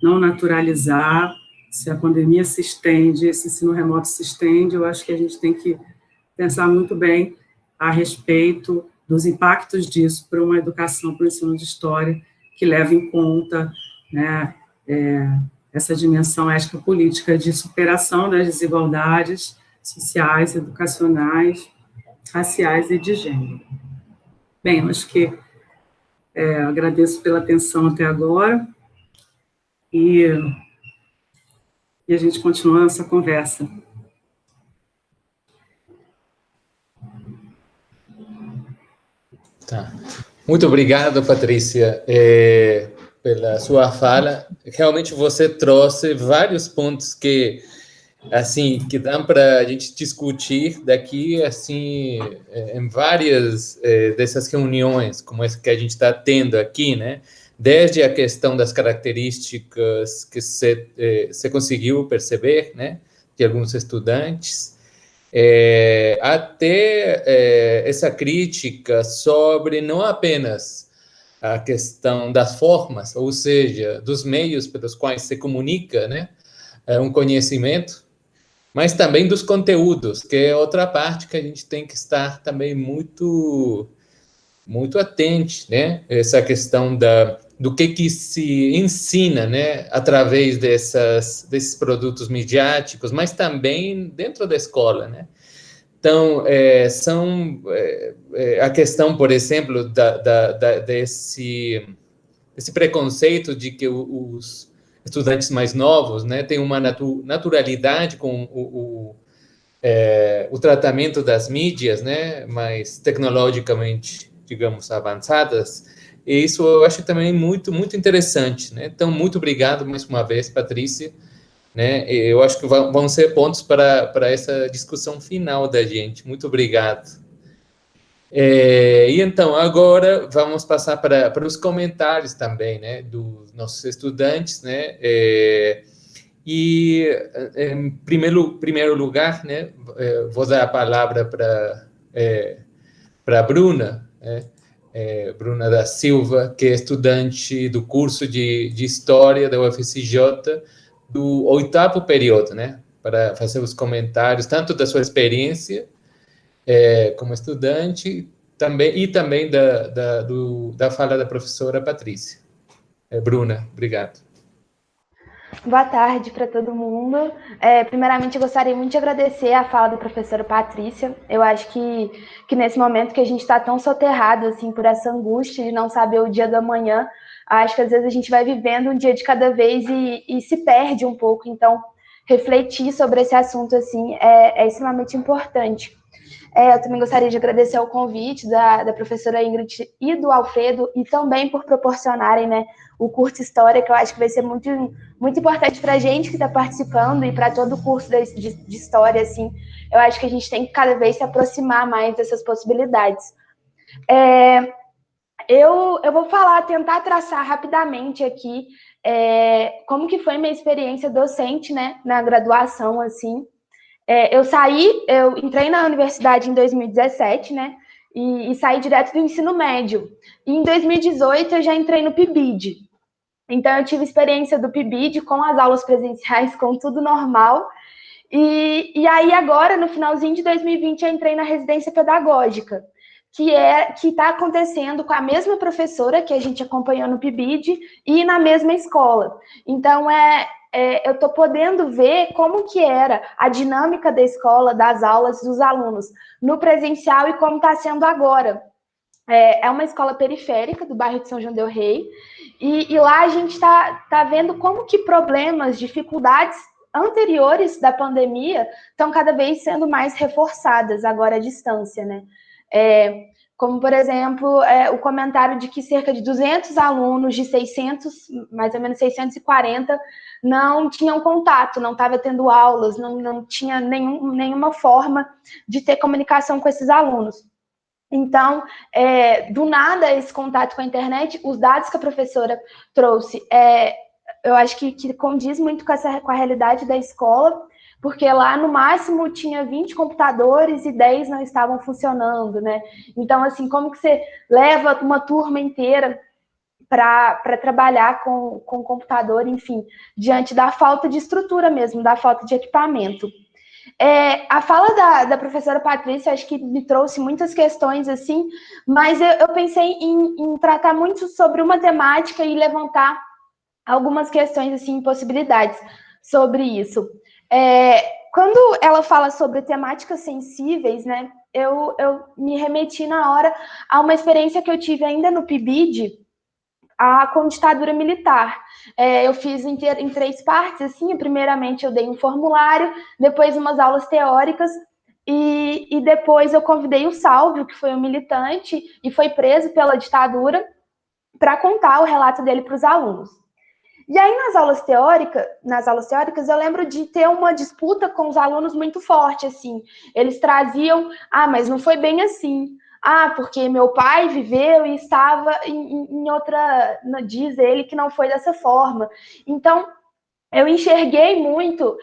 não naturalizar. Se a pandemia se estende, esse ensino remoto se estende, eu acho que a gente tem que pensar muito bem a respeito dos impactos disso para uma educação, para o ensino de história, que leve em conta, né, essa dimensão ética-política de superação das desigualdades sociais, educacionais, raciais e de gênero. Bem, eu acho que agradeço pela atenção até agora e a gente continua essa conversa. Tá. Muito obrigado, Patrícia, pela sua fala. Realmente você trouxe vários pontos que, assim, que dá para a gente discutir daqui, assim, em várias dessas reuniões, como essa que a gente está tendo aqui, né? Desde a questão das características que você conseguiu perceber, né, de alguns estudantes, até essa crítica sobre não apenas a questão das formas, ou seja, dos meios pelos quais se comunica, né, um conhecimento, mas também dos conteúdos, que é outra parte que a gente tem que estar também muito atento, né, essa questão do que se ensina, né, através desses produtos midiáticos, mas também dentro da escola, né. Então, a questão, por exemplo, desse preconceito de que os estudantes mais novos, né, têm uma naturalidade com o tratamento das mídias, né, mais tecnologicamente, digamos, avançadas. E isso eu acho também muito, muito interessante, né? Então, muito obrigado mais uma vez, Patrícia, né? Eu acho que vão ser pontos para essa discussão final da gente. Muito obrigado. E então, agora vamos passar para os comentários também, né, dos nossos estudantes, né? E, em primeiro lugar, né, vou dar a palavra para a Bruna, né? Bruna da Silva, que é estudante do curso de História da UFSJ, do 8º período, né, para fazer os comentários, tanto da sua experiência como estudante, e também da fala da professora Patrícia. Bruna, obrigado. Boa tarde para todo mundo. Primeiramente, eu gostaria muito de agradecer a fala da professora Patrícia. Eu acho que nesse momento que a gente está tão soterrado assim, por essa angústia de não saber o dia do amanhã, acho que às vezes a gente vai vivendo um dia de cada vez e se perde um pouco. Então, refletir sobre esse assunto assim, é extremamente importante. Eu também gostaria de agradecer o convite da professora Ingrid e do Alfredo, e também por proporcionarem, né, o curso História, que eu acho que vai ser muito, muito importante para a gente que está participando e para todo o curso de História, assim. Eu acho que a gente tem que cada vez se aproximar mais dessas possibilidades. Eu vou tentar traçar rapidamente aqui como que foi minha experiência docente, né, na graduação, assim. Eu entrei na universidade em 2017, né, e saí direto do ensino médio. E em 2018 eu já entrei no PIBID. Então eu tive experiência do PIBID com as aulas presenciais, com tudo normal. E aí agora, no finalzinho de 2020, eu entrei na residência pedagógica, que está acontecendo com a mesma professora que a gente acompanhou no PIBID e na mesma escola. Então, eu estou podendo ver como que era a dinâmica da escola, das aulas, dos alunos, no presencial e como está sendo agora. É uma escola periférica do bairro de São João del Rei, e lá a gente está vendo como que problemas, dificuldades anteriores da pandemia estão cada vez sendo mais reforçadas agora à distância, né? Como, por exemplo, o comentário de que cerca de 200 alunos de 600, mais ou menos 640, não tinham contato, não estava tendo aulas, não tinha nenhuma forma de ter comunicação com esses alunos. Então, do nada, esse contato com a internet, os dados que a professora trouxe, eu acho que condiz muito com a realidade da escola, porque lá, no máximo, tinha 20 computadores e 10 não estavam funcionando, né? Então, assim, como que você leva uma turma inteira para trabalhar com computador, enfim, diante da falta de estrutura mesmo, da falta de equipamento. A fala da professora Patrícia, acho que me trouxe muitas questões, assim, mas eu pensei em tratar muito sobre uma temática e levantar algumas questões, assim, possibilidades sobre isso. Quando ela fala sobre temáticas sensíveis, né, eu me remeti na hora a uma experiência que eu tive ainda no PIBID, com ditadura militar. Eu fiz em 3 partes, assim, primeiramente eu dei um formulário, depois umas aulas teóricas, e depois eu convidei o Sálvio, que foi um militante e foi preso pela ditadura, para contar o relato dele para os alunos. E aí, nas aulas teóricas, eu lembro de ter uma disputa com os alunos muito forte, assim. Eles traziam, mas não foi bem assim. Porque meu pai viveu e estava em outra... Diz ele que não foi dessa forma. Então, eu enxerguei muito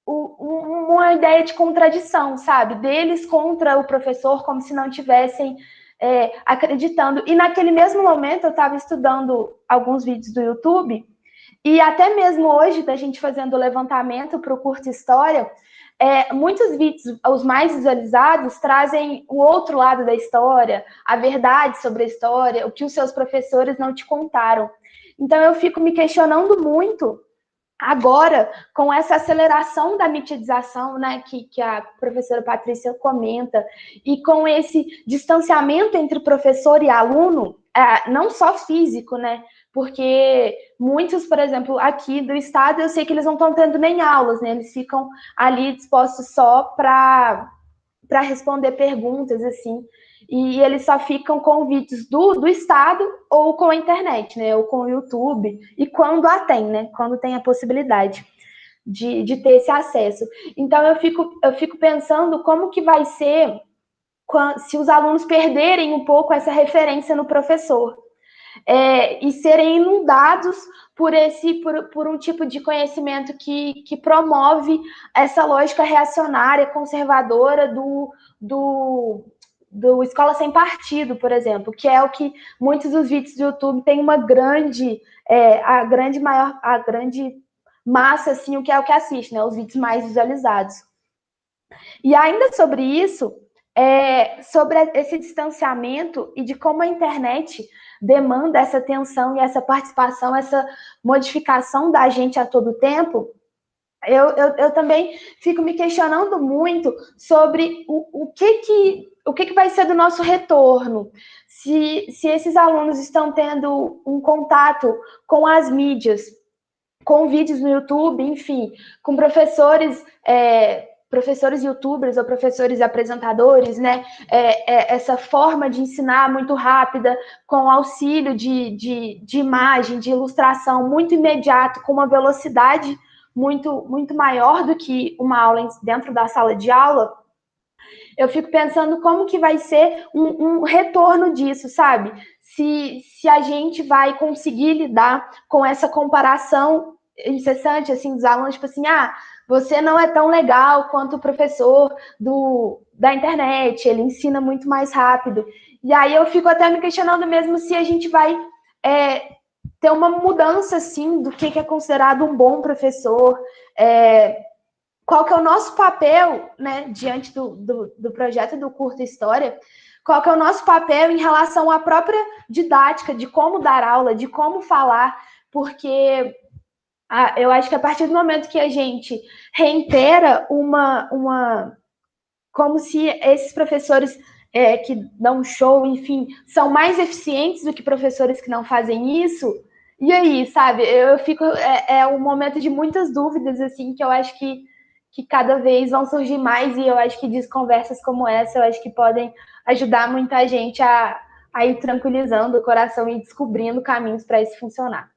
uma ideia de contradição, sabe? Deles contra o professor, como se não tivessem acreditando. E naquele mesmo momento, eu estava estudando alguns vídeos do YouTube, e até mesmo hoje, da gente fazendo o levantamento para o curso História, muitos vídeos, os mais visualizados, trazem o outro lado da história, a verdade sobre a história, o que os seus professores não te contaram. Então, eu fico me questionando muito agora, com essa aceleração da mitidização, né, que a professora Patrícia comenta, e com esse distanciamento entre professor e aluno, não só físico, né, porque muitos, por exemplo, aqui do estado, eu sei que eles não estão tendo nem aulas, né, eles ficam ali dispostos só para responder perguntas, assim, e eles só ficam com vídeos do estado ou com a internet, né, ou com o YouTube, e quando tem, né, quando tem a possibilidade de ter esse acesso. Então, eu fico pensando como que vai ser se os alunos perderem um pouco essa referência no professor, e serem inundados por um tipo de conhecimento que promove essa lógica reacionária, conservadora do Escola Sem Partido, por exemplo, que é o que muitos dos vídeos do YouTube têm uma grande, a grande massa, assim, o que assiste, né, os vídeos mais visualizados. E ainda sobre isso, sobre esse distanciamento e de como a internet demanda essa atenção e essa participação, essa modificação da gente a todo tempo, eu também fico me questionando muito sobre o que vai ser do nosso retorno, se esses alunos estão tendo um contato com as mídias, com vídeos no YouTube, enfim, com professores youtubers ou professores apresentadores, né? Essa forma de ensinar muito rápida, com auxílio de imagem, de ilustração muito imediato, com uma velocidade muito, muito maior do que uma aula dentro da sala de aula. Eu fico pensando como que vai ser um retorno disso, sabe? Se a gente vai conseguir lidar com essa comparação incessante, assim, dos alunos, tipo assim, você não é tão legal quanto o professor da internet, ele ensina muito mais rápido. E aí eu fico até me questionando mesmo se a gente vai ter uma mudança, assim, do que é considerado um bom professor, qual que é o nosso papel, né, diante do projeto do Curta História, qual que é o nosso papel em relação à própria didática, de como dar aula, de como falar, porque eu acho que a partir do momento que a gente reitera como se esses professores que dão show, enfim, são mais eficientes do que professores que não fazem isso, e aí, sabe, eu fico, um momento de muitas dúvidas, assim, que eu acho que cada vez vão surgir mais, e eu acho que conversas como essa, eu acho que podem ajudar muita gente a ir tranquilizando o coração e descobrindo caminhos para isso funcionar.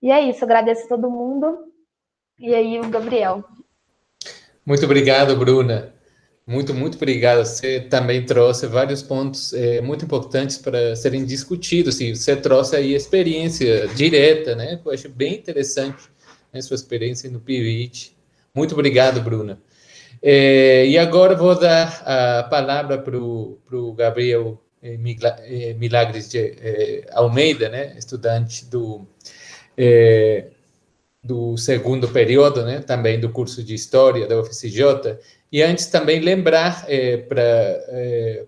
E é isso, agradeço a todo mundo, e aí o Gabriel. Muito obrigado, Bruna. Muito obrigado. Você também trouxe vários pontos muito importantes para serem discutidos. E você trouxe aí experiência direta, né? Eu acho bem interessante, né, sua experiência no PIBID. Muito obrigado, Bruna. E agora vou dar a palavra para o Gabriel Milagres de Almeida, né? Estudante do segundo período, né, também do curso de História da UFCJ, e antes também lembrar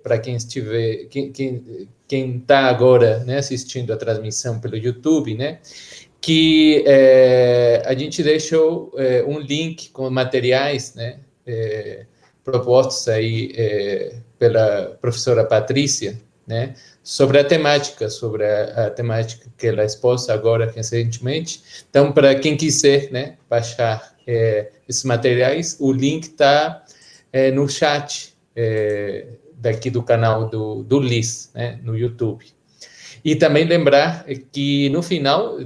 para quem estiver, quem está agora, né, assistindo a transmissão pelo YouTube, né, que a gente deixou um link com materiais, né, propostos aí pela professora Patrícia, né, sobre a temática que ela expôs agora recentemente. Então, para quem quiser, né, baixar esses materiais, o link está no chat daqui do canal do LIS, né, no YouTube. E também lembrar que no final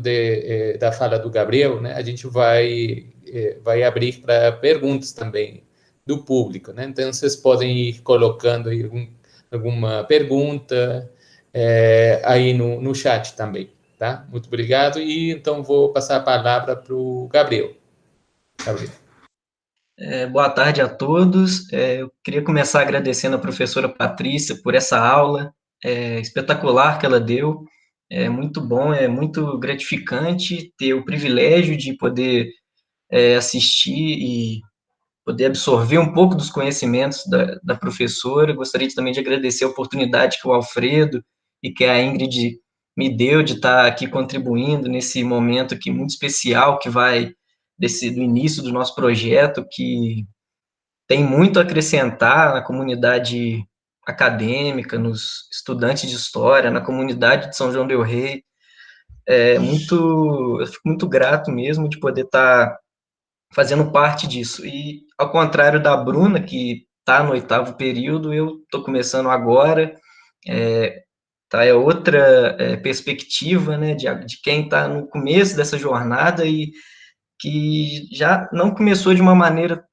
da fala do Gabriel, né, a gente vai abrir para perguntas também do público, né? Então, vocês podem ir colocando aí alguma pergunta aí no chat também, tá? Muito obrigado. E então vou passar a palavra para o Gabriel. Gabriel. Boa tarde a todos. Eu queria começar agradecendo a professora Patrícia por essa aula espetacular que ela deu. É muito bom, é muito gratificante ter o privilégio de poder assistir e poder absorver um pouco dos conhecimentos da professora. Gostaria também de agradecer a oportunidade que o Alfredo e que a Ingrid me deu de estar aqui contribuindo nesse momento aqui muito especial que vai do início do nosso projeto, que tem muito a acrescentar na comunidade acadêmica, nos estudantes de história, na comunidade de São João del Rei. Eu fico muito grato mesmo de poder estar fazendo parte disso. E, ao contrário da Bruna, que está no 8º período, eu estou começando agora, é outra perspectiva, né, de quem está no começo dessa jornada e que já não começou de uma maneira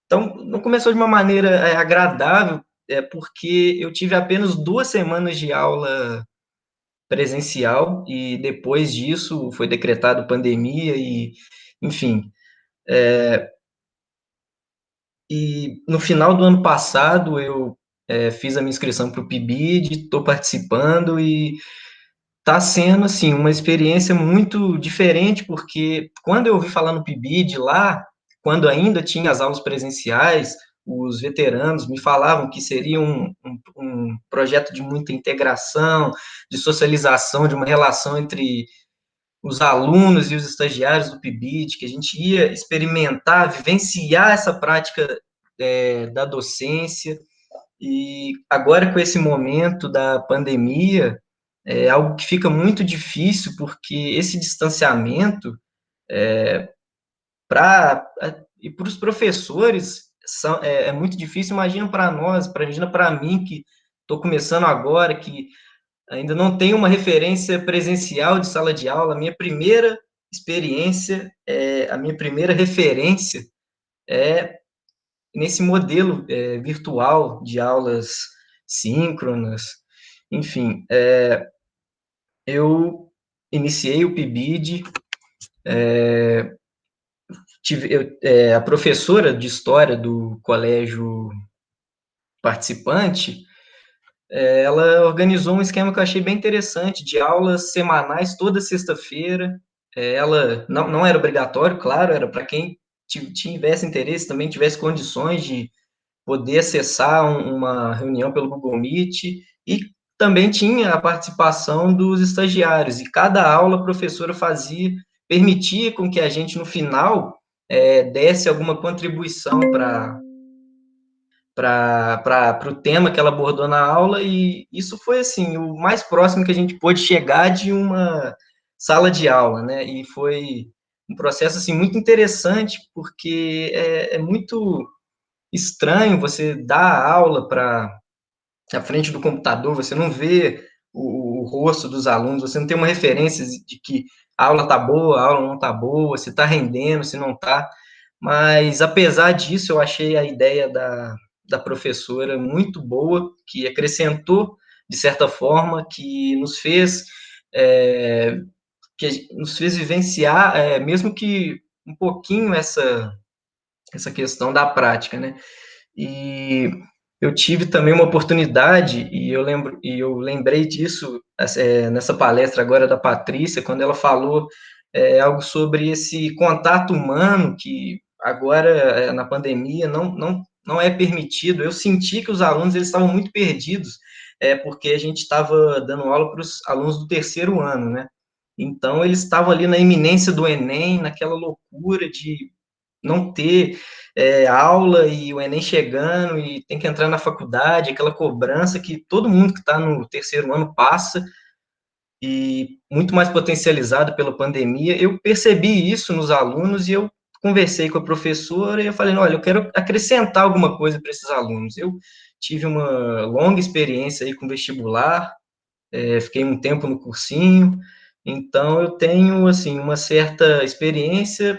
não começou de uma maneira agradável, porque eu tive apenas 2 semanas de aula presencial e depois disso foi decretado pandemia e, enfim, e no final do ano passado eu fiz a minha inscrição para o PIBID, estou participando e está sendo, assim, uma experiência muito diferente, porque quando eu ouvi falar no PIBID lá, quando ainda tinha as aulas presenciais, os veteranos me falavam que seria um projeto de muita integração, de socialização, de uma relação entre os alunos e os estagiários do PIBID, que a gente ia experimentar, vivenciar essa prática da docência, e agora com esse momento da pandemia, é algo que fica muito difícil, porque esse distanciamento, para os professores, é muito difícil. Imagina para nós, imagina para mim, que estou começando agora, que ainda não tenho uma referência presencial de sala de aula. A minha primeira experiência, a minha primeira referência é nesse modelo virtual de aulas síncronas. Enfim, eu iniciei o PIBID, a professora de História do colégio participante, ela organizou um esquema que eu achei bem interessante, de aulas semanais toda sexta-feira. Ela não era obrigatório, claro, era para quem tivesse interesse, também tivesse condições de poder acessar uma reunião pelo Google Meet, e também tinha a participação dos estagiários, e cada aula a professora permitia com que a gente, no final, desse alguma contribuição para o tema que ela abordou na aula, e isso foi, assim, o mais próximo que a gente pôde chegar de uma sala de aula, né, e foi um processo, assim, muito interessante, porque é muito estranho você dar a aula na frente do computador, você não vê o rosto dos alunos, você não tem uma referência de que a aula está boa, a aula não está boa, se está rendendo, se não está. mas apesar disso, eu achei a ideia da professora muito boa, que acrescentou, de certa forma, que nos fez vivenciar, mesmo que um pouquinho essa questão da prática, né? E eu tive também uma oportunidade, e eu lembrei disso nessa palestra agora da Patrícia, quando ela falou algo sobre esse contato humano que agora, na pandemia, não é permitido. Eu senti que os alunos eles estavam muito perdidos, porque a gente estava dando aula para os alunos do terceiro ano, né? Então, eles estavam ali na iminência do Enem, naquela loucura de não ter aula e o Enem chegando e tem que entrar na faculdade, aquela cobrança que todo mundo que está no terceiro ano passa, e muito mais potencializado pela pandemia. Eu percebi isso nos alunos e eu conversei com a professora e eu falei, olha, eu quero acrescentar alguma coisa para esses alunos. Eu tive uma longa experiência aí com vestibular, fiquei um tempo no cursinho, então eu tenho, assim, uma certa experiência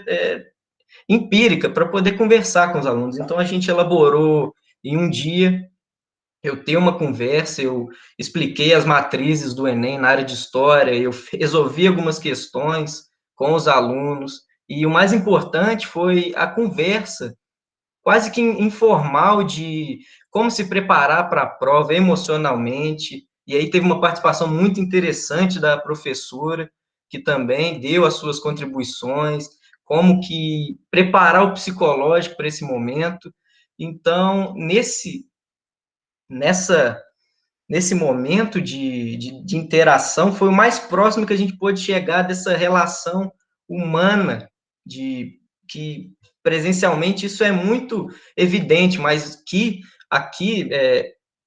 empírica para poder conversar com os alunos. Então, a gente elaborou em um dia, eu tenho uma conversa, eu expliquei as matrizes do Enem na área de história, eu resolvi algumas questões com os alunos, e o mais importante foi a conversa, quase que informal, de como se preparar para a prova emocionalmente, e aí teve uma participação muito interessante da professora, que também deu as suas contribuições, como que preparar o psicológico para esse momento. Então, nessa nesse momento de interação, foi o mais próximo que a gente pôde chegar dessa relação humana, de que presencialmente isso é muito evidente, mas que aqui,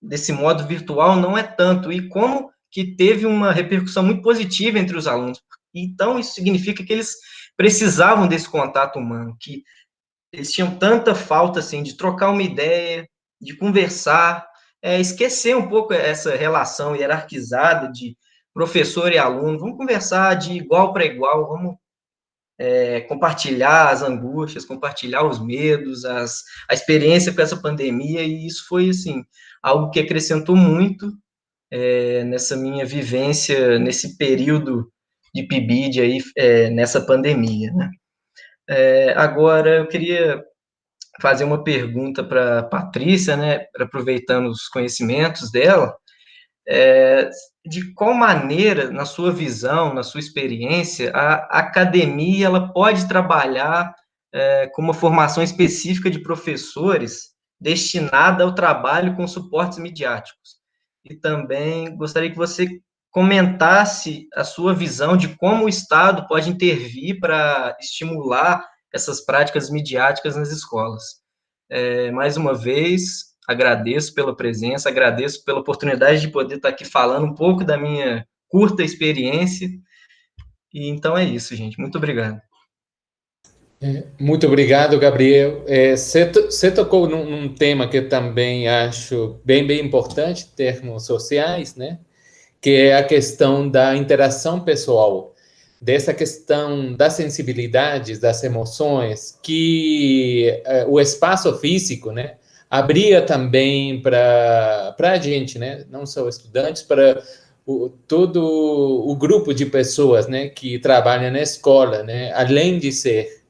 desse modo virtual, não é tanto. E como que teve uma repercussão muito positiva entre os alunos. Então, isso significa que eles precisavam desse contato humano, que eles tinham tanta falta, assim, de trocar uma ideia, de conversar, esquecer um pouco essa relação hierarquizada de professor e aluno. Vamos conversar de igual para igual, vamos compartilhar as angústias, compartilhar os medos, a experiência com essa pandemia, e isso foi, assim, algo que acrescentou muito nessa minha vivência, nesse período de PIBID aí, nessa pandemia, né? Agora, eu queria fazer uma pergunta para a Patrícia, né, aproveitando os conhecimentos dela, de qual maneira, na sua visão, na sua experiência, a academia ela pode trabalhar com uma formação específica de professores destinada ao trabalho com suportes midiáticos? E também gostaria que você comentasse a sua visão de como o Estado pode intervir para estimular essas práticas midiáticas nas escolas. Mais uma vez, agradeço pela presença, agradeço pela oportunidade de poder estar aqui falando um pouco da minha curta experiência. E então é isso, gente. Muito obrigado. Muito obrigado, Gabriel. Você tocou num tema que eu também acho bem importante, termos sociais, né? Que é a questão da interação pessoal, dessa questão das sensibilidades, das emoções, que o espaço físico, né, abria também para a gente, né, não só estudantes, para todo o grupo de pessoas, né, que trabalham na escola, né, além de ser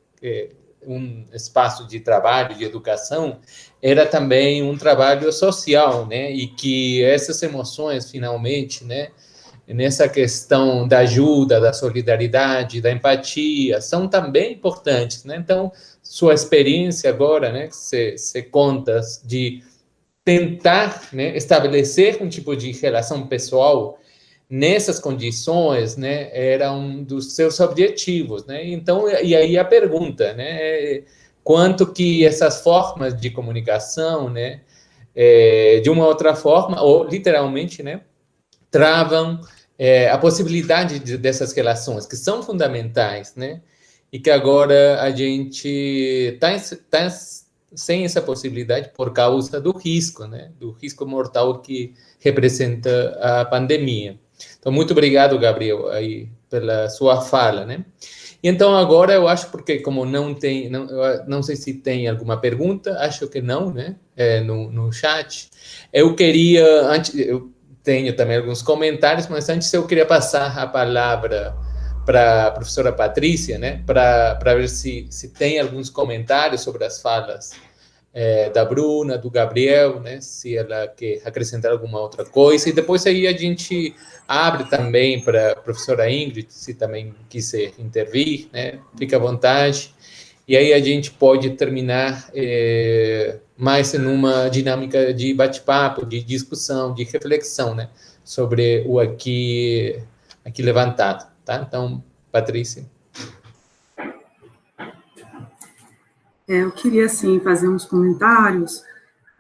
um espaço de trabalho, de educação, era também um trabalho social, né, e que essas emoções, finalmente, né, nessa questão da ajuda, da solidariedade, da empatia, são também importantes, né? Então, sua experiência agora, né, que você conta de tentar, né, estabelecer um tipo de relação pessoal nessas condições, né, era um dos seus objetivos, né? Então, e aí a pergunta, né, quanto que essas formas de comunicação, né, de uma outra forma, ou literalmente, né, travam a possibilidade dessas relações, que são fundamentais, né? E que agora a gente está sem essa possibilidade por causa do risco, né? Do risco mortal que representa a pandemia. Então, muito obrigado, Gabriel, aí, pela sua fala, né? E então agora eu acho, porque como não sei se tem alguma pergunta, acho que não, né, no chat. Eu tenho também alguns comentários, mas antes eu queria passar a palavra para a professora Patrícia, né, para ver se tem alguns comentários sobre as falas da Bruna, do Gabriel, né, se ela quer acrescentar alguma outra coisa, e depois aí a gente abre também para a professora Ingrid, se também quiser intervir, né, fica à vontade, e aí a gente pode terminar mais em uma dinâmica de bate-papo, de discussão, de reflexão, né, sobre o aqui levantado, tá? Então, Patrícia. Eu queria, assim, fazer uns comentários,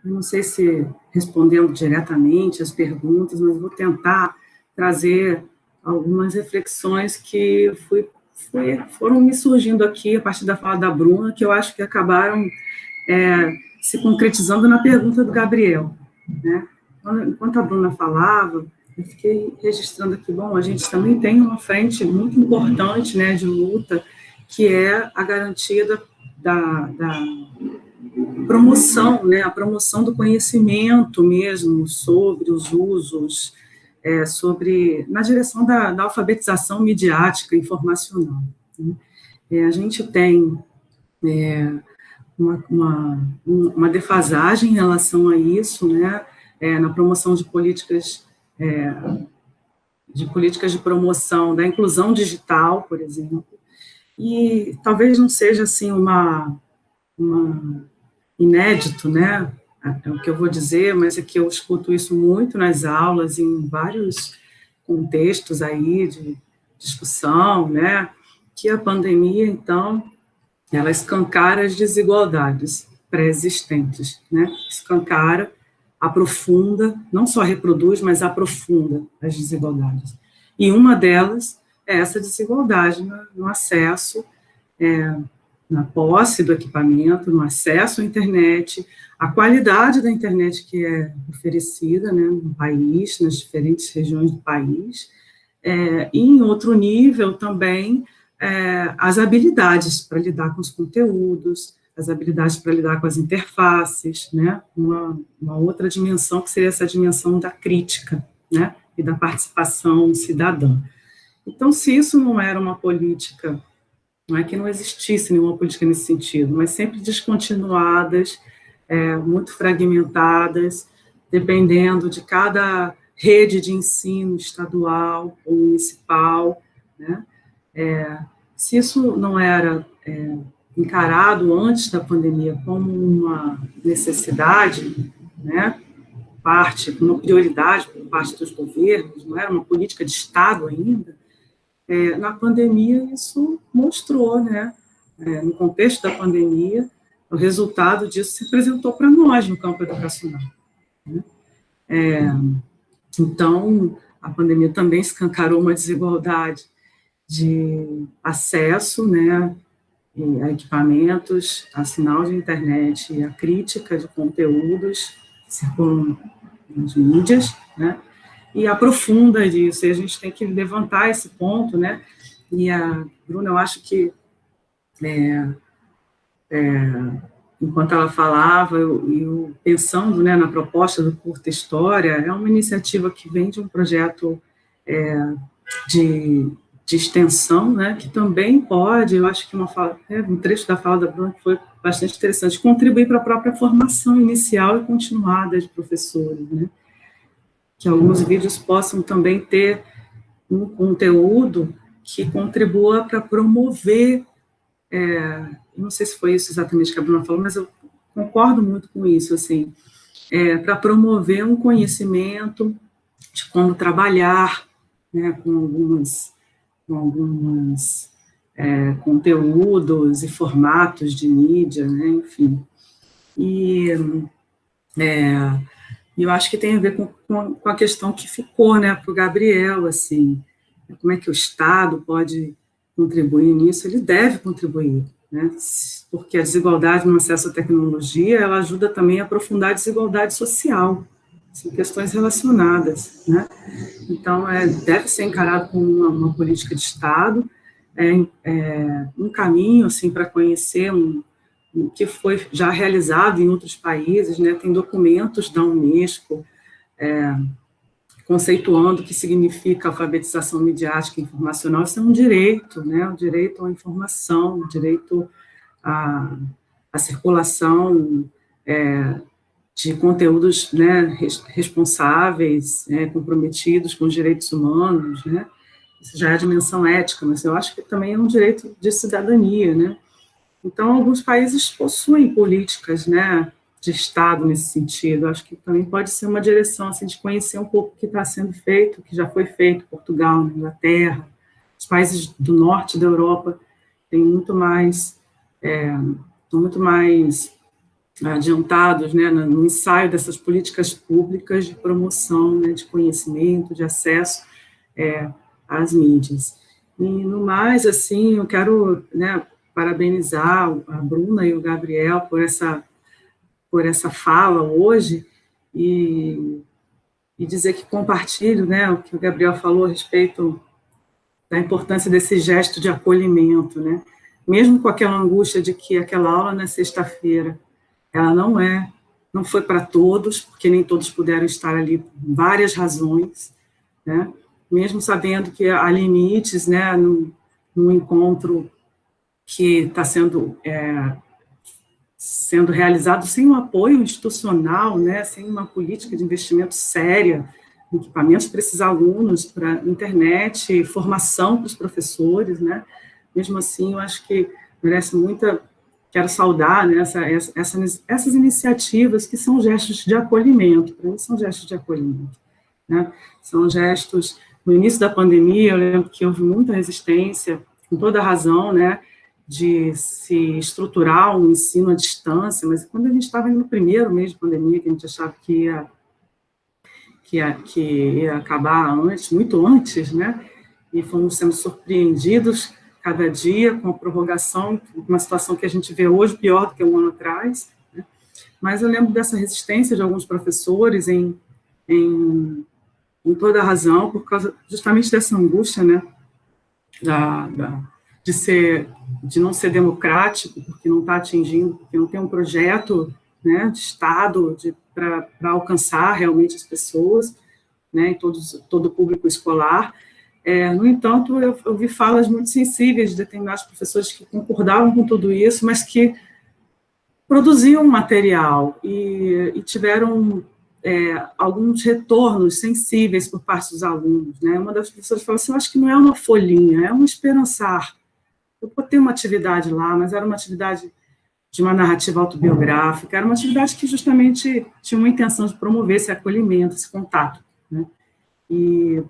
não sei se respondendo diretamente as perguntas, mas vou tentar trazer algumas reflexões que foram me surgindo aqui a partir da fala da Bruna, que eu acho que acabaram se concretizando na pergunta do Gabriel, né? Enquanto a Bruna falava, eu fiquei registrando aqui, bom, a gente também tem uma frente muito importante, né, de luta, que é a garantia da promoção, né, a promoção do conhecimento mesmo sobre os usos, na direção da alfabetização midiática informacional, né? A gente tem uma defasagem em relação a isso, né, na promoção de políticas de promoção da inclusão digital, por exemplo, e talvez não seja assim uma inédito, né, é o que eu vou dizer, mas é que eu escuto isso muito nas aulas, em vários contextos aí de discussão, né, que a pandemia, então, ela escancara as desigualdades pré-existentes, né, escancara, aprofunda, não só reproduz, mas aprofunda as desigualdades. E uma delas é essa desigualdade no acesso, na posse do equipamento, no acesso à internet, a qualidade da internet que é oferecida, né, no país, nas diferentes regiões do país, e em outro nível também as habilidades para lidar com os conteúdos, as habilidades para lidar com as interfaces, né, uma outra dimensão que seria essa dimensão da crítica, né, e da participação cidadã. Então, se isso não era uma política, não é que não existisse nenhuma política nesse sentido, mas sempre descontinuadas, muito fragmentadas, dependendo de cada rede de ensino estadual ou municipal, né? Se isso não era encarado antes da pandemia como uma necessidade, né, uma prioridade por parte dos governos, não era uma política de Estado ainda, na pandemia isso mostrou, né, no contexto da pandemia, o resultado disso se apresentou para nós no campo educacional, né? Então, a pandemia também escancarou uma desigualdade de acesso, né, a equipamentos, a sinal de internet e a crítica de conteúdos circulam nas mídias, né, e aprofunda disso, e a gente tem que levantar esse ponto, né, e a Bruna, eu acho que, enquanto ela falava, eu pensando, né, na proposta do Curta História, é uma iniciativa que vem de um projeto de extensão, né, que também pode, eu acho que um trecho da fala da Bruna que foi bastante interessante, contribuir para a própria formação inicial e continuada de professores, né, que alguns vídeos possam também ter um conteúdo que contribua para promover, não sei se foi isso exatamente que a Bruna falou, mas eu concordo muito com isso, assim, para promover um conhecimento de como trabalhar, né, com alguns conteúdos e formatos de mídia, né, enfim. E eu acho que tem a ver com a questão que ficou, né, para o Gabriel, assim, como é que o Estado pode contribuir nisso? Ele deve contribuir, né, porque a desigualdade no acesso à tecnologia, ela ajuda também a aprofundar a desigualdade social, são questões relacionadas, né? Então, deve ser encarado como uma política de Estado, um caminho assim, para conhecer o que foi já realizado em outros países, né? Tem documentos da Unesco conceituando o que significa alfabetização midiática e informacional. Isso é um direito, né? O direito à informação, o direito à circulação de conteúdos, né, responsáveis, comprometidos com os direitos humanos, né? Isso já é a dimensão ética, mas eu acho que também é um direito de cidadania, né? Então, alguns países possuem políticas, né, de Estado nesse sentido. Acho que também pode ser uma direção, assim, de conhecer um pouco o que está sendo feito, o que já foi feito, Portugal, Inglaterra, os países do norte da Europa têm muito mais adiantados, né, no ensaio dessas políticas públicas de promoção, né, de conhecimento, de acesso às mídias. E, no mais, assim, eu quero, né, parabenizar a Bruna e o Gabriel por essa fala hoje e dizer que compartilho, né, o que o Gabriel falou a respeito da importância desse gesto de acolhimento, né, mesmo com aquela angústia de que aquela aula na sexta-feira ela não foi para todos, porque nem todos puderam estar ali por várias razões, né? Mesmo sabendo que há limites, né, no encontro que está sendo realizado sem um apoio institucional, né, sem uma política de investimento séria, em equipamentos para esses alunos, para internet, formação para os professores, né? Mesmo assim, eu acho que merece muita... Quero saudar, né, essas iniciativas que são gestos de acolhimento, para mim são gestos de acolhimento, né? São gestos, no início da pandemia, eu lembro que houve muita resistência, com toda a razão, né, de se estruturar um ensino à distância, mas quando a gente estava no primeiro mês de pandemia, que a gente achava que ia acabar antes, muito antes, né, e fomos sendo surpreendidos cada dia com a prorrogação, uma situação que a gente vê hoje pior do que um ano atrás, né? Mas eu lembro dessa resistência de alguns professores em toda a razão, por causa justamente dessa angústia, né, de não ser democrático, porque não está atingindo, porque não tem um projeto, né, de Estado para alcançar realmente as pessoas, né, e todo o público escolar. No entanto, eu ouvi falas muito sensíveis de determinados professores que concordavam com tudo isso, mas que produziam material e tiveram alguns retornos sensíveis por parte dos alunos, né? Uma das professoras falou assim: eu acho que não é uma folhinha, é um esperançar. Eu botei uma atividade lá, mas era uma atividade de uma narrativa autobiográfica, era uma atividade que justamente tinha uma intenção de promover esse acolhimento, esse contato, né? E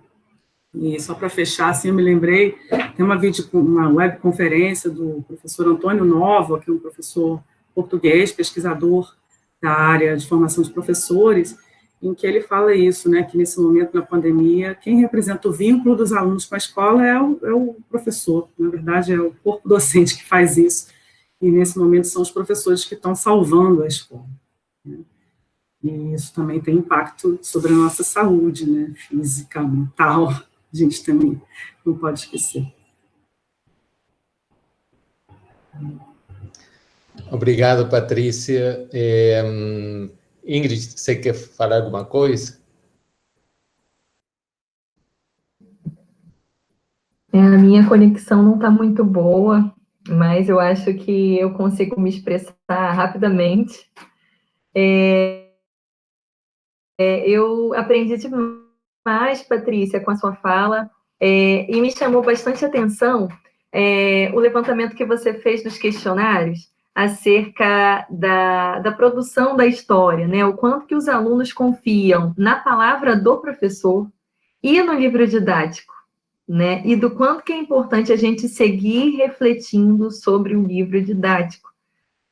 só para fechar, assim, eu me lembrei, tem uma webconferência do professor Antônio Nova, que é um professor português, pesquisador da área de formação de professores, em que ele fala isso, né, que nesse momento da pandemia, quem representa o vínculo dos alunos com a escola é o professor, na verdade é o corpo docente que faz isso, e nesse momento são os professores que estão salvando a escola, né? E isso também tem impacto sobre a nossa saúde, né, física, mental. A gente também não pode esquecer. Obrigado, Patrícia. Ingrid, você quer falar alguma coisa? A minha conexão não está muito boa, mas eu acho que eu consigo me expressar rapidamente. Eu aprendi demais, Patrícia, com a sua fala, e me chamou bastante atenção o levantamento que você fez dos questionários acerca da produção da história, né? O quanto que os alunos confiam na palavra do professor e no livro didático, né? E do quanto que é importante a gente seguir refletindo sobre o livro didático.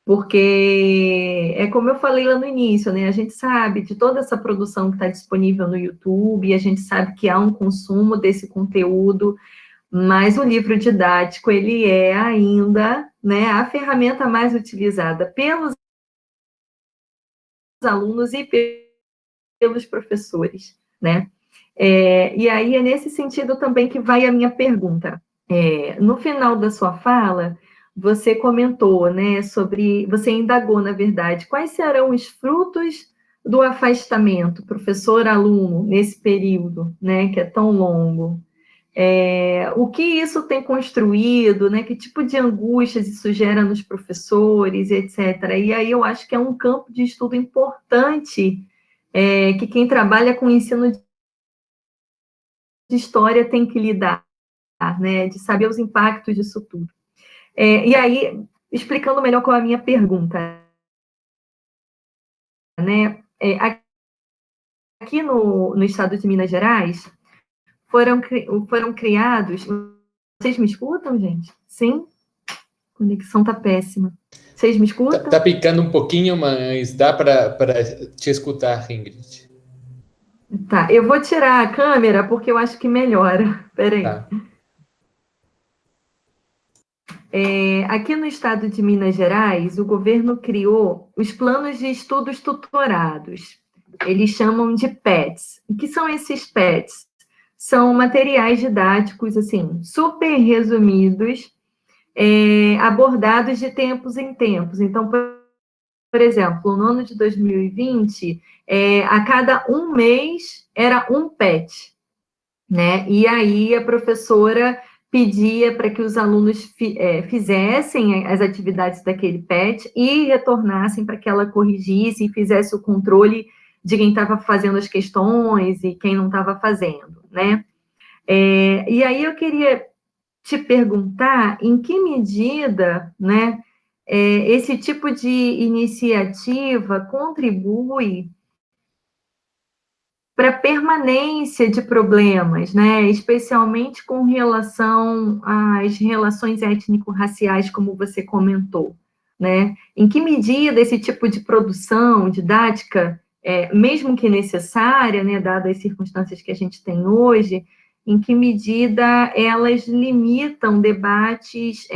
Porque é como eu falei lá no início, né? A gente sabe de toda essa produção que está disponível no YouTube, a gente sabe que há um consumo desse conteúdo, mas o livro didático, ele é ainda, né, a ferramenta mais utilizada pelos alunos e pelos professores, né? E aí é nesse sentido também que vai a minha pergunta. No final da sua fala, você comentou, né, você indagou, na verdade, quais serão os frutos do afastamento professor-aluno nesse período, né, que é tão longo. O que isso tem construído, né, que tipo de angústias isso gera nos professores, etc. E aí eu acho que é um campo de estudo importante, que quem trabalha com ensino de história tem que lidar, né, de saber os impactos disso tudo. E aí, explicando melhor qual é a minha pergunta, né, aqui no estado de Minas Gerais, foram criados... Vocês me escutam, gente? Sim? A conexão está péssima. Vocês me escutam? Tá picando um pouquinho, mas dá para te escutar, Ingrid. Tá, eu vou tirar a câmera porque eu acho que melhora. Espera aí. Tá. Aqui no estado de Minas Gerais, o governo criou os planos de estudos tutorados. Eles chamam de PETs. O que são esses PETs? São materiais didáticos, assim, super resumidos, abordados de tempos em tempos. Então, por exemplo, no ano de 2020, a cada um mês era um PET, né? E aí a professora pedia para que os alunos fizessem as atividades daquele PET e retornassem para que ela corrigisse e fizesse o controle de quem estava fazendo as questões e quem não estava fazendo, né? E aí eu queria te perguntar em que medida, né, esse tipo de iniciativa contribui para a permanência de problemas, né, especialmente com relação às relações étnico-raciais, como você comentou, né? Em que medida esse tipo de produção didática, mesmo que necessária, né, dadas as circunstâncias que a gente tem hoje, em que medida elas limitam debates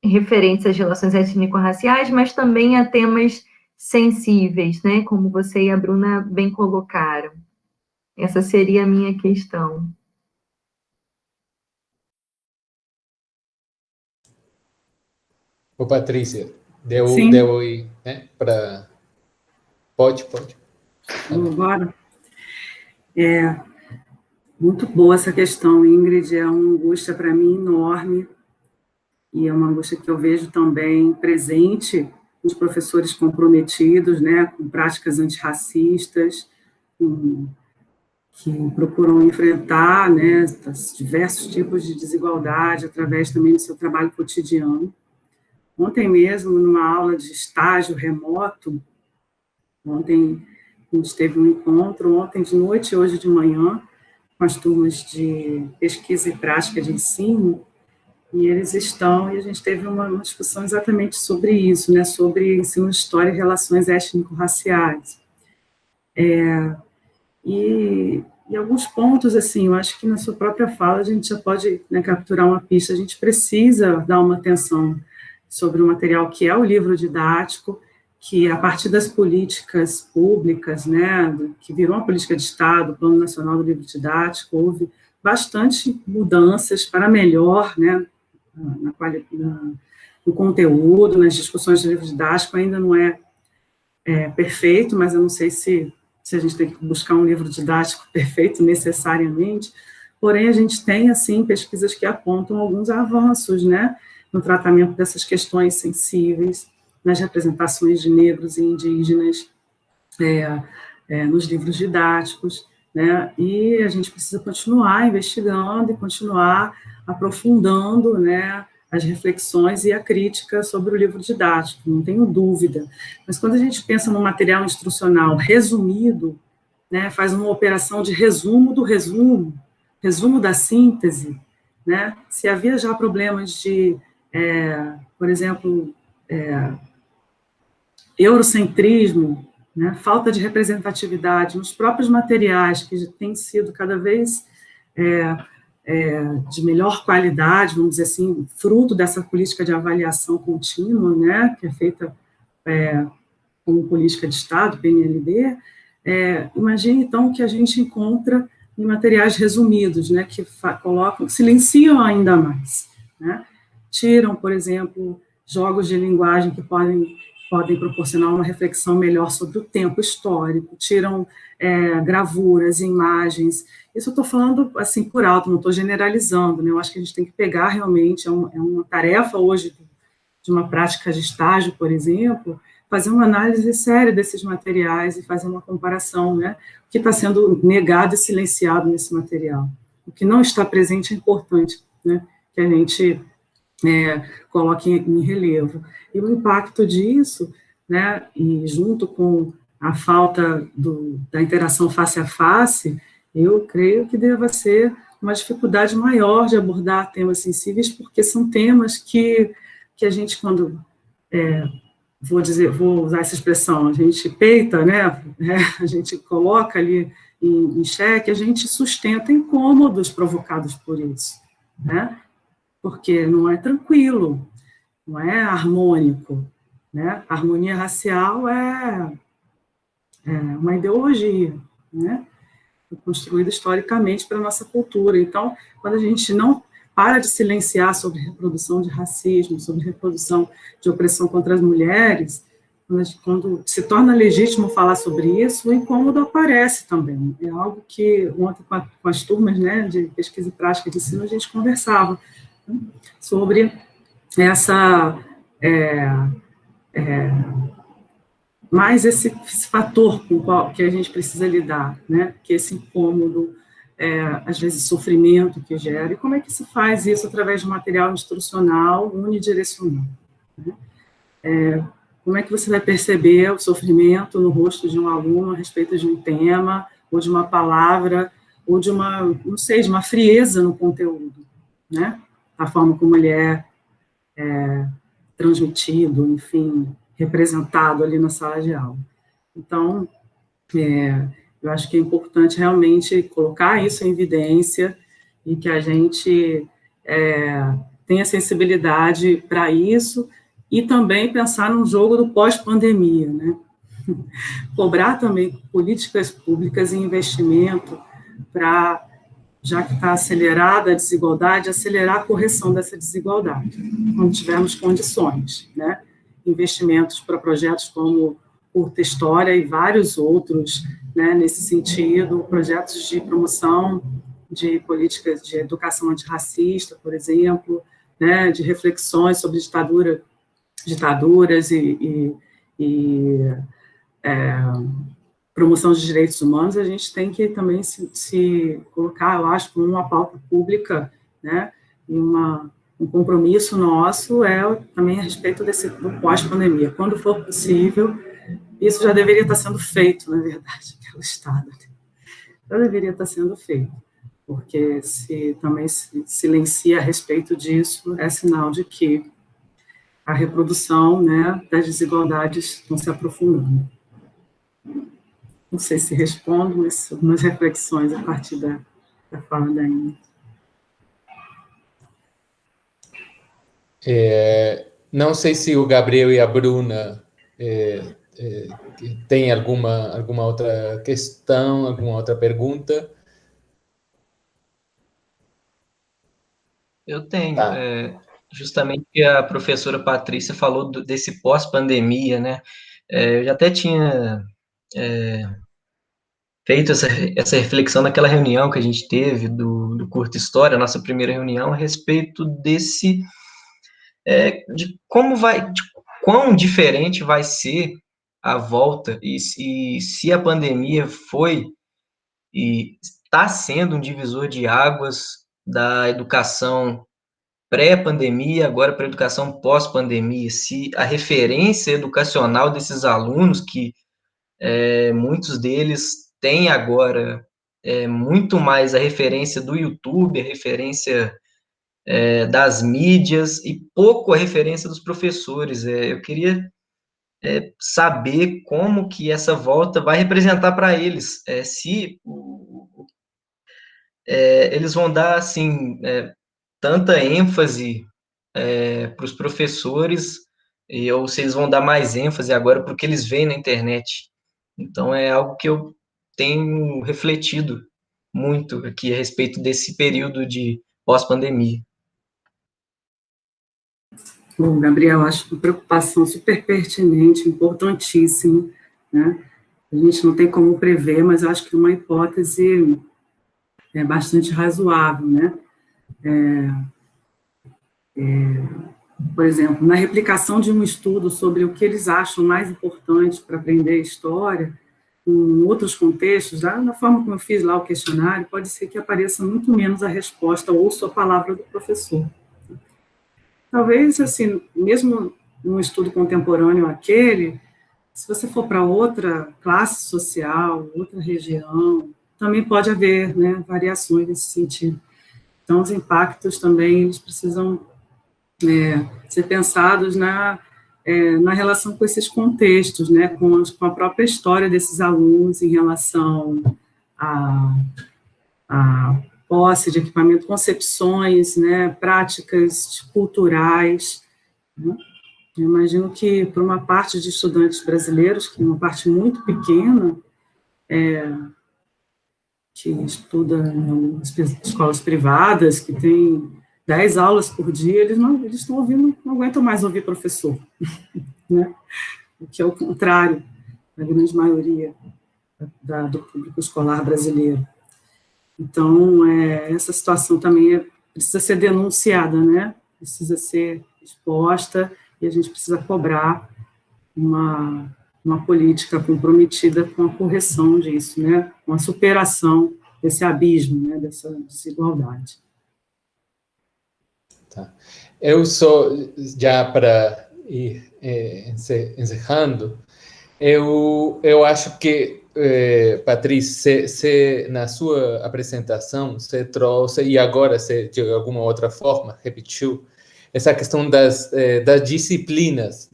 referentes às relações étnico-raciais, mas também a temas sensíveis, né, como você e a Bruna bem colocaram. Essa seria a minha questão. Ô, Patrícia, deu oi, né? Pode. Agora, muito boa essa questão, Ingrid, é uma angústia para mim enorme, e é uma angústia que eu vejo também presente nos professores comprometidos, né, com práticas antirracistas, que procuram enfrentar, né, diversos tipos de desigualdade através também do seu trabalho cotidiano. Ontem mesmo, numa aula de estágio remoto, ontem a gente teve um encontro, ontem de noite e hoje de manhã, com as turmas de pesquisa e prática de ensino, e a gente teve uma discussão exatamente sobre isso, né, sobre ensino de história e relações étnico-raciais. E alguns pontos, assim, eu acho que na sua própria fala a gente já pode, né, capturar uma pista. A gente precisa dar uma atenção sobre o material que é o livro didático, que a partir das políticas públicas, né, que virou uma política de Estado, o Plano Nacional do Livro Didático, houve bastante mudanças para melhor, né, no conteúdo, nas discussões do livro didático. Ainda não é perfeito, mas eu não sei se a gente tem que buscar um livro didático perfeito necessariamente, porém a gente tem, assim, pesquisas que apontam alguns avanços, né, no tratamento dessas questões sensíveis, nas representações de negros e indígenas, nos livros didáticos, né, e a gente precisa continuar investigando e continuar aprofundando, né, as reflexões e a crítica sobre o livro didático, não tenho dúvida. Mas quando a gente pensa no material instrucional resumido, né, faz uma operação de resumo do resumo, resumo da síntese, né, se havia já problemas de, por exemplo, eurocentrismo, né, falta de representatividade nos próprios materiais, que têm sido cada vez de melhor qualidade, vamos dizer assim, fruto dessa política de avaliação contínua, né, que é feita como política de Estado, PNLD, imagine, então, que a gente encontra em materiais resumidos, né, que colocam, silenciam ainda mais, né? Tiram, por exemplo, jogos de linguagem que podem proporcionar uma reflexão melhor sobre o tempo histórico, tiram gravuras, imagens. Isso eu estou falando assim por alto, não estou generalizando, né? Eu acho que a gente tem que pegar realmente, é uma tarefa hoje de uma prática de estágio, por exemplo, fazer uma análise séria desses materiais e fazer uma comparação, né? O que está sendo negado e silenciado nesse material. O que não está presente é importante, né? Que a gente coloque em relevo. E o impacto disso, né? E junto com a falta da interação face a face, eu creio que deva ser uma dificuldade maior de abordar temas sensíveis, porque são temas que a gente, quando vou usar essa expressão, a gente peita, né, a gente coloca ali em xeque, a gente sustenta incômodos provocados por isso, né, porque não é tranquilo, não é harmônico, né, a harmonia racial é uma ideologia, né, construída historicamente para a nossa cultura. Então, quando a gente não para de silenciar sobre reprodução de racismo, sobre reprodução de opressão contra as mulheres, quando se torna legítimo falar sobre isso, o incômodo aparece também. É algo que ontem com as turmas, né, de pesquisa e prática de ensino, a gente conversava, né, sobre essa mais esse fator com o qual que a gente precisa lidar, né, que esse incômodo, às vezes sofrimento que gera, e como é que se faz isso através de um material instrucional unidirecional, né? Como é que você vai perceber o sofrimento no rosto de um aluno a respeito de um tema, ou de uma palavra, ou de uma, não sei, de uma frieza no conteúdo, né, a forma como ele é transmitido, enfim, representado ali na sala de aula. Então, eu acho que é importante realmente colocar isso em evidência e que a gente tenha sensibilidade para isso e também pensar num jogo do pós-pandemia, né? Cobrar também políticas públicas e investimento para, já que está acelerada a desigualdade, acelerar a correção dessa desigualdade, quando tivermos condições, né? Investimentos para projetos como Curta História e vários outros, né, nesse sentido, projetos de promoção de políticas de educação antirracista, por exemplo, né, de reflexões sobre ditaduras e promoção de direitos humanos, a gente tem que também se colocar, eu acho, como uma pauta pública, né, e um compromisso nosso também a respeito do pós-pandemia. Quando for possível, isso já deveria estar sendo feito, na verdade, pelo Estado. Já deveria estar sendo feito, porque se também se silencia a respeito disso, é sinal de que a reprodução, né, das desigualdades estão se aprofundando. Não sei se respondo, mas algumas reflexões a partir da fala da Ingrid. Não sei se o Gabriel e a Bruna têm alguma outra questão, alguma outra pergunta. Eu tenho. Tá. Justamente que a professora Patrícia falou desse pós-pandemia, né? Eu já até tinha feito essa reflexão naquela reunião que a gente teve do Curta História, nossa primeira reunião, a respeito de quão diferente vai ser a volta e se a pandemia foi e está sendo um divisor de águas da educação pré-pandemia, agora para a educação pós-pandemia, se a referência educacional desses alunos, que muitos deles têm agora muito mais a referência do YouTube, a referência das mídias e pouco a referência dos professores. Eu queria saber como que essa volta vai representar para eles, se eles vão dar, assim, tanta ênfase para os professores, ou se eles vão dar mais ênfase agora para o que eles veem na internet. Então, é algo que eu tenho refletido muito aqui a respeito desse período de pós-pandemia. Bom, Gabriel, acho uma preocupação super pertinente, importantíssima, né? A gente não tem como prever, mas acho que uma hipótese é bastante razoável, né? Por exemplo, na replicação de um estudo sobre o que eles acham mais importante para aprender história, em outros contextos, na forma como eu fiz lá o questionário, pode ser que apareça muito menos a resposta ou só a palavra do professor. Talvez, assim, mesmo num estudo contemporâneo aquele, se você for para outra classe social, outra região, também pode haver, né, variações nesse sentido. Então, os impactos também eles precisam ser pensados na relação com esses contextos, né, com a própria história desses alunos em relação à posse de equipamento, concepções, né, práticas culturais, né. Eu imagino que, para uma parte de estudantes brasileiros, que é uma parte muito pequena, que estuda em escolas privadas, que tem 10 aulas por dia, eles estão ouvindo, não aguentam mais ouvir professor, né? O que é o contrário da grande maioria do público escolar brasileiro. Então, essa situação também precisa ser denunciada, né? Precisa ser exposta, e a gente precisa cobrar uma política comprometida com a correção disso, né? Com a superação desse abismo, né? Dessa desigualdade. Tá. Eu só, já para ir encerrando, eu acho que, Patrícia, na sua apresentação, você trouxe, e agora você, de alguma outra forma, repetiu, essa questão das disciplinas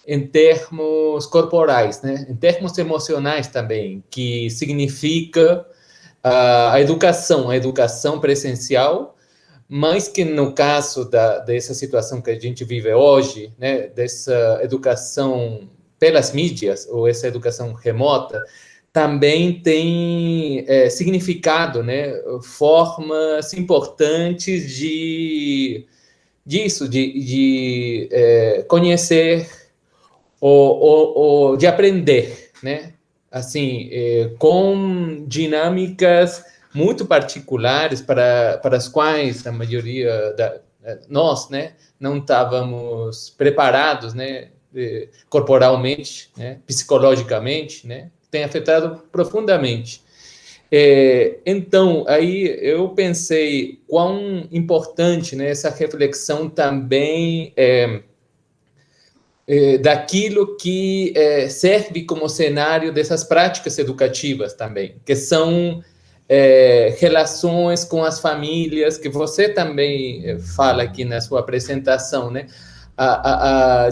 em termos corporais, né? Em termos emocionais também, que significa a educação presencial, mas que no caso dessa situação que a gente vive hoje, né, dessa educação pelas mídias, ou essa educação remota, também tem significado, né, formas importantes de conhecer ou de aprender, né, assim, com dinâmicas muito particulares para as quais a maioria nós, né, não estávamos preparados, né, corporalmente, né, psicologicamente, né, tem afetado profundamente. Então, aí eu pensei quão importante, né, essa reflexão também daquilo que serve como cenário dessas práticas educativas também, que são relações com as famílias, que você também fala aqui na sua apresentação, né?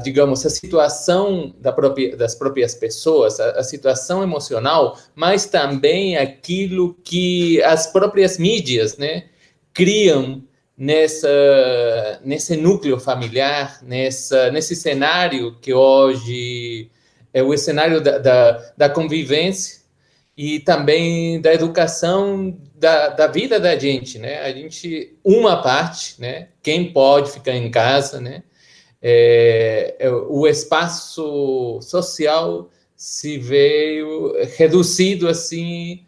Digamos, a situação das próprias pessoas, a situação emocional, mas também aquilo que as próprias mídias, né, criam nesse núcleo familiar, nesse cenário que hoje é o cenário da convivência e também da educação da vida da gente, né? A gente, uma parte, né? Quem pode ficar em casa, né? O espaço social se veio reduzido assim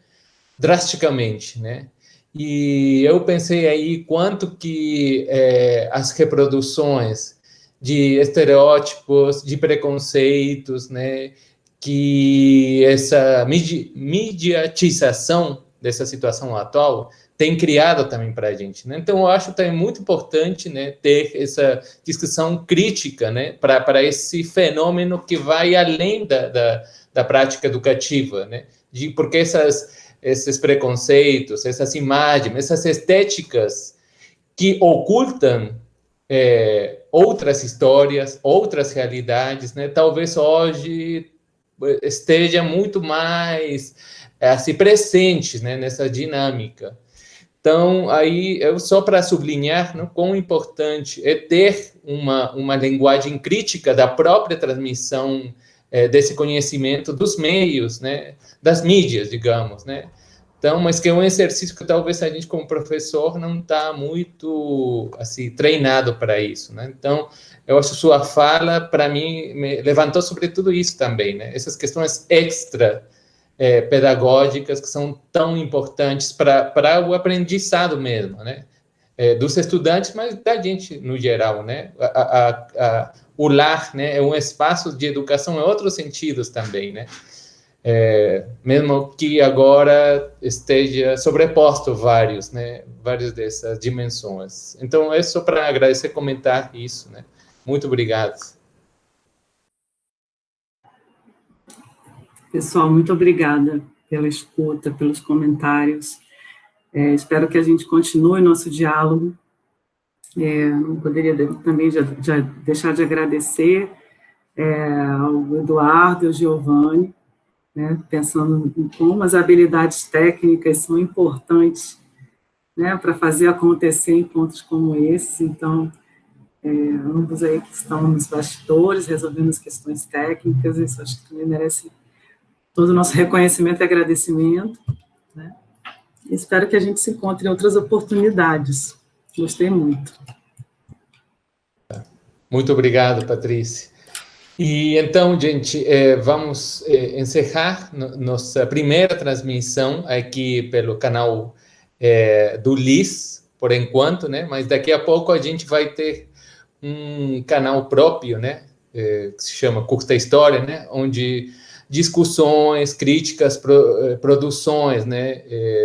drasticamente, né? E eu pensei aí quanto que as reproduções de estereótipos, de preconceitos, né, que essa mediatização dessa situação atual tem criado também para a gente, né? Então, eu acho também muito importante, né, ter essa discussão crítica, né, para esse fenômeno que vai além da prática educativa, né? Porque esses preconceitos, essas imagens, essas estéticas que ocultam outras histórias, outras realidades, né? Talvez hoje esteja muito mais assim, presente, né, nessa dinâmica. Então, aí, só para sublinhar, né, quão importante é ter uma linguagem crítica da própria transmissão desse conhecimento dos meios, né, das mídias, digamos, né, Então, mas que é um exercício que talvez a gente, como professor, não está muito, assim, treinado para isso, né? Então, eu acho que sua fala, para mim, me levantou sobre tudo isso também, né? Essas questões extra pedagógicas que são tão importantes para o aprendizado mesmo, né? Dos estudantes, mas da gente no geral, né? O lar, né, é um espaço de educação em outros sentidos também, né? Mesmo que agora esteja sobreposto vários, né? Várias dessas dimensões. Então, é só para agradecer, comentar isso, né? Muito obrigado. Pessoal, muito obrigada pela escuta, pelos comentários. Espero que a gente continue nosso diálogo. Não poderia também já deixar de agradecer ao Eduardo e ao Giovanni, né, pensando em como as habilidades técnicas são importantes, né, para fazer acontecer encontros como esses. Então, ambos aí que estão nos bastidores, resolvendo as questões técnicas, isso acho que também merece todo o nosso reconhecimento e agradecimento, né? Espero que a gente se encontre em outras oportunidades. Gostei muito. Muito obrigado, Patrícia. E então, gente, vamos encerrar nossa primeira transmissão aqui pelo canal do LIS, por enquanto, né? Mas daqui a pouco a gente vai ter um canal próprio, né? Que se chama Curta História, né? Onde discussões, críticas, produções, né?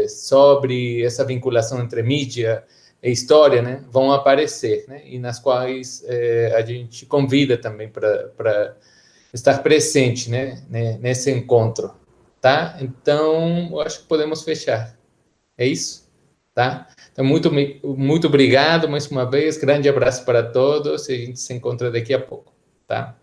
Sobre essa vinculação entre mídia e história, né? Vão aparecer, né? E nas quais a gente convida também para estar presente, né? Nesse encontro, tá? Então, eu acho que podemos fechar. É isso? Tá? Então, muito obrigado mais uma vez, grande abraço para todos e a gente se encontra daqui a pouco, tá?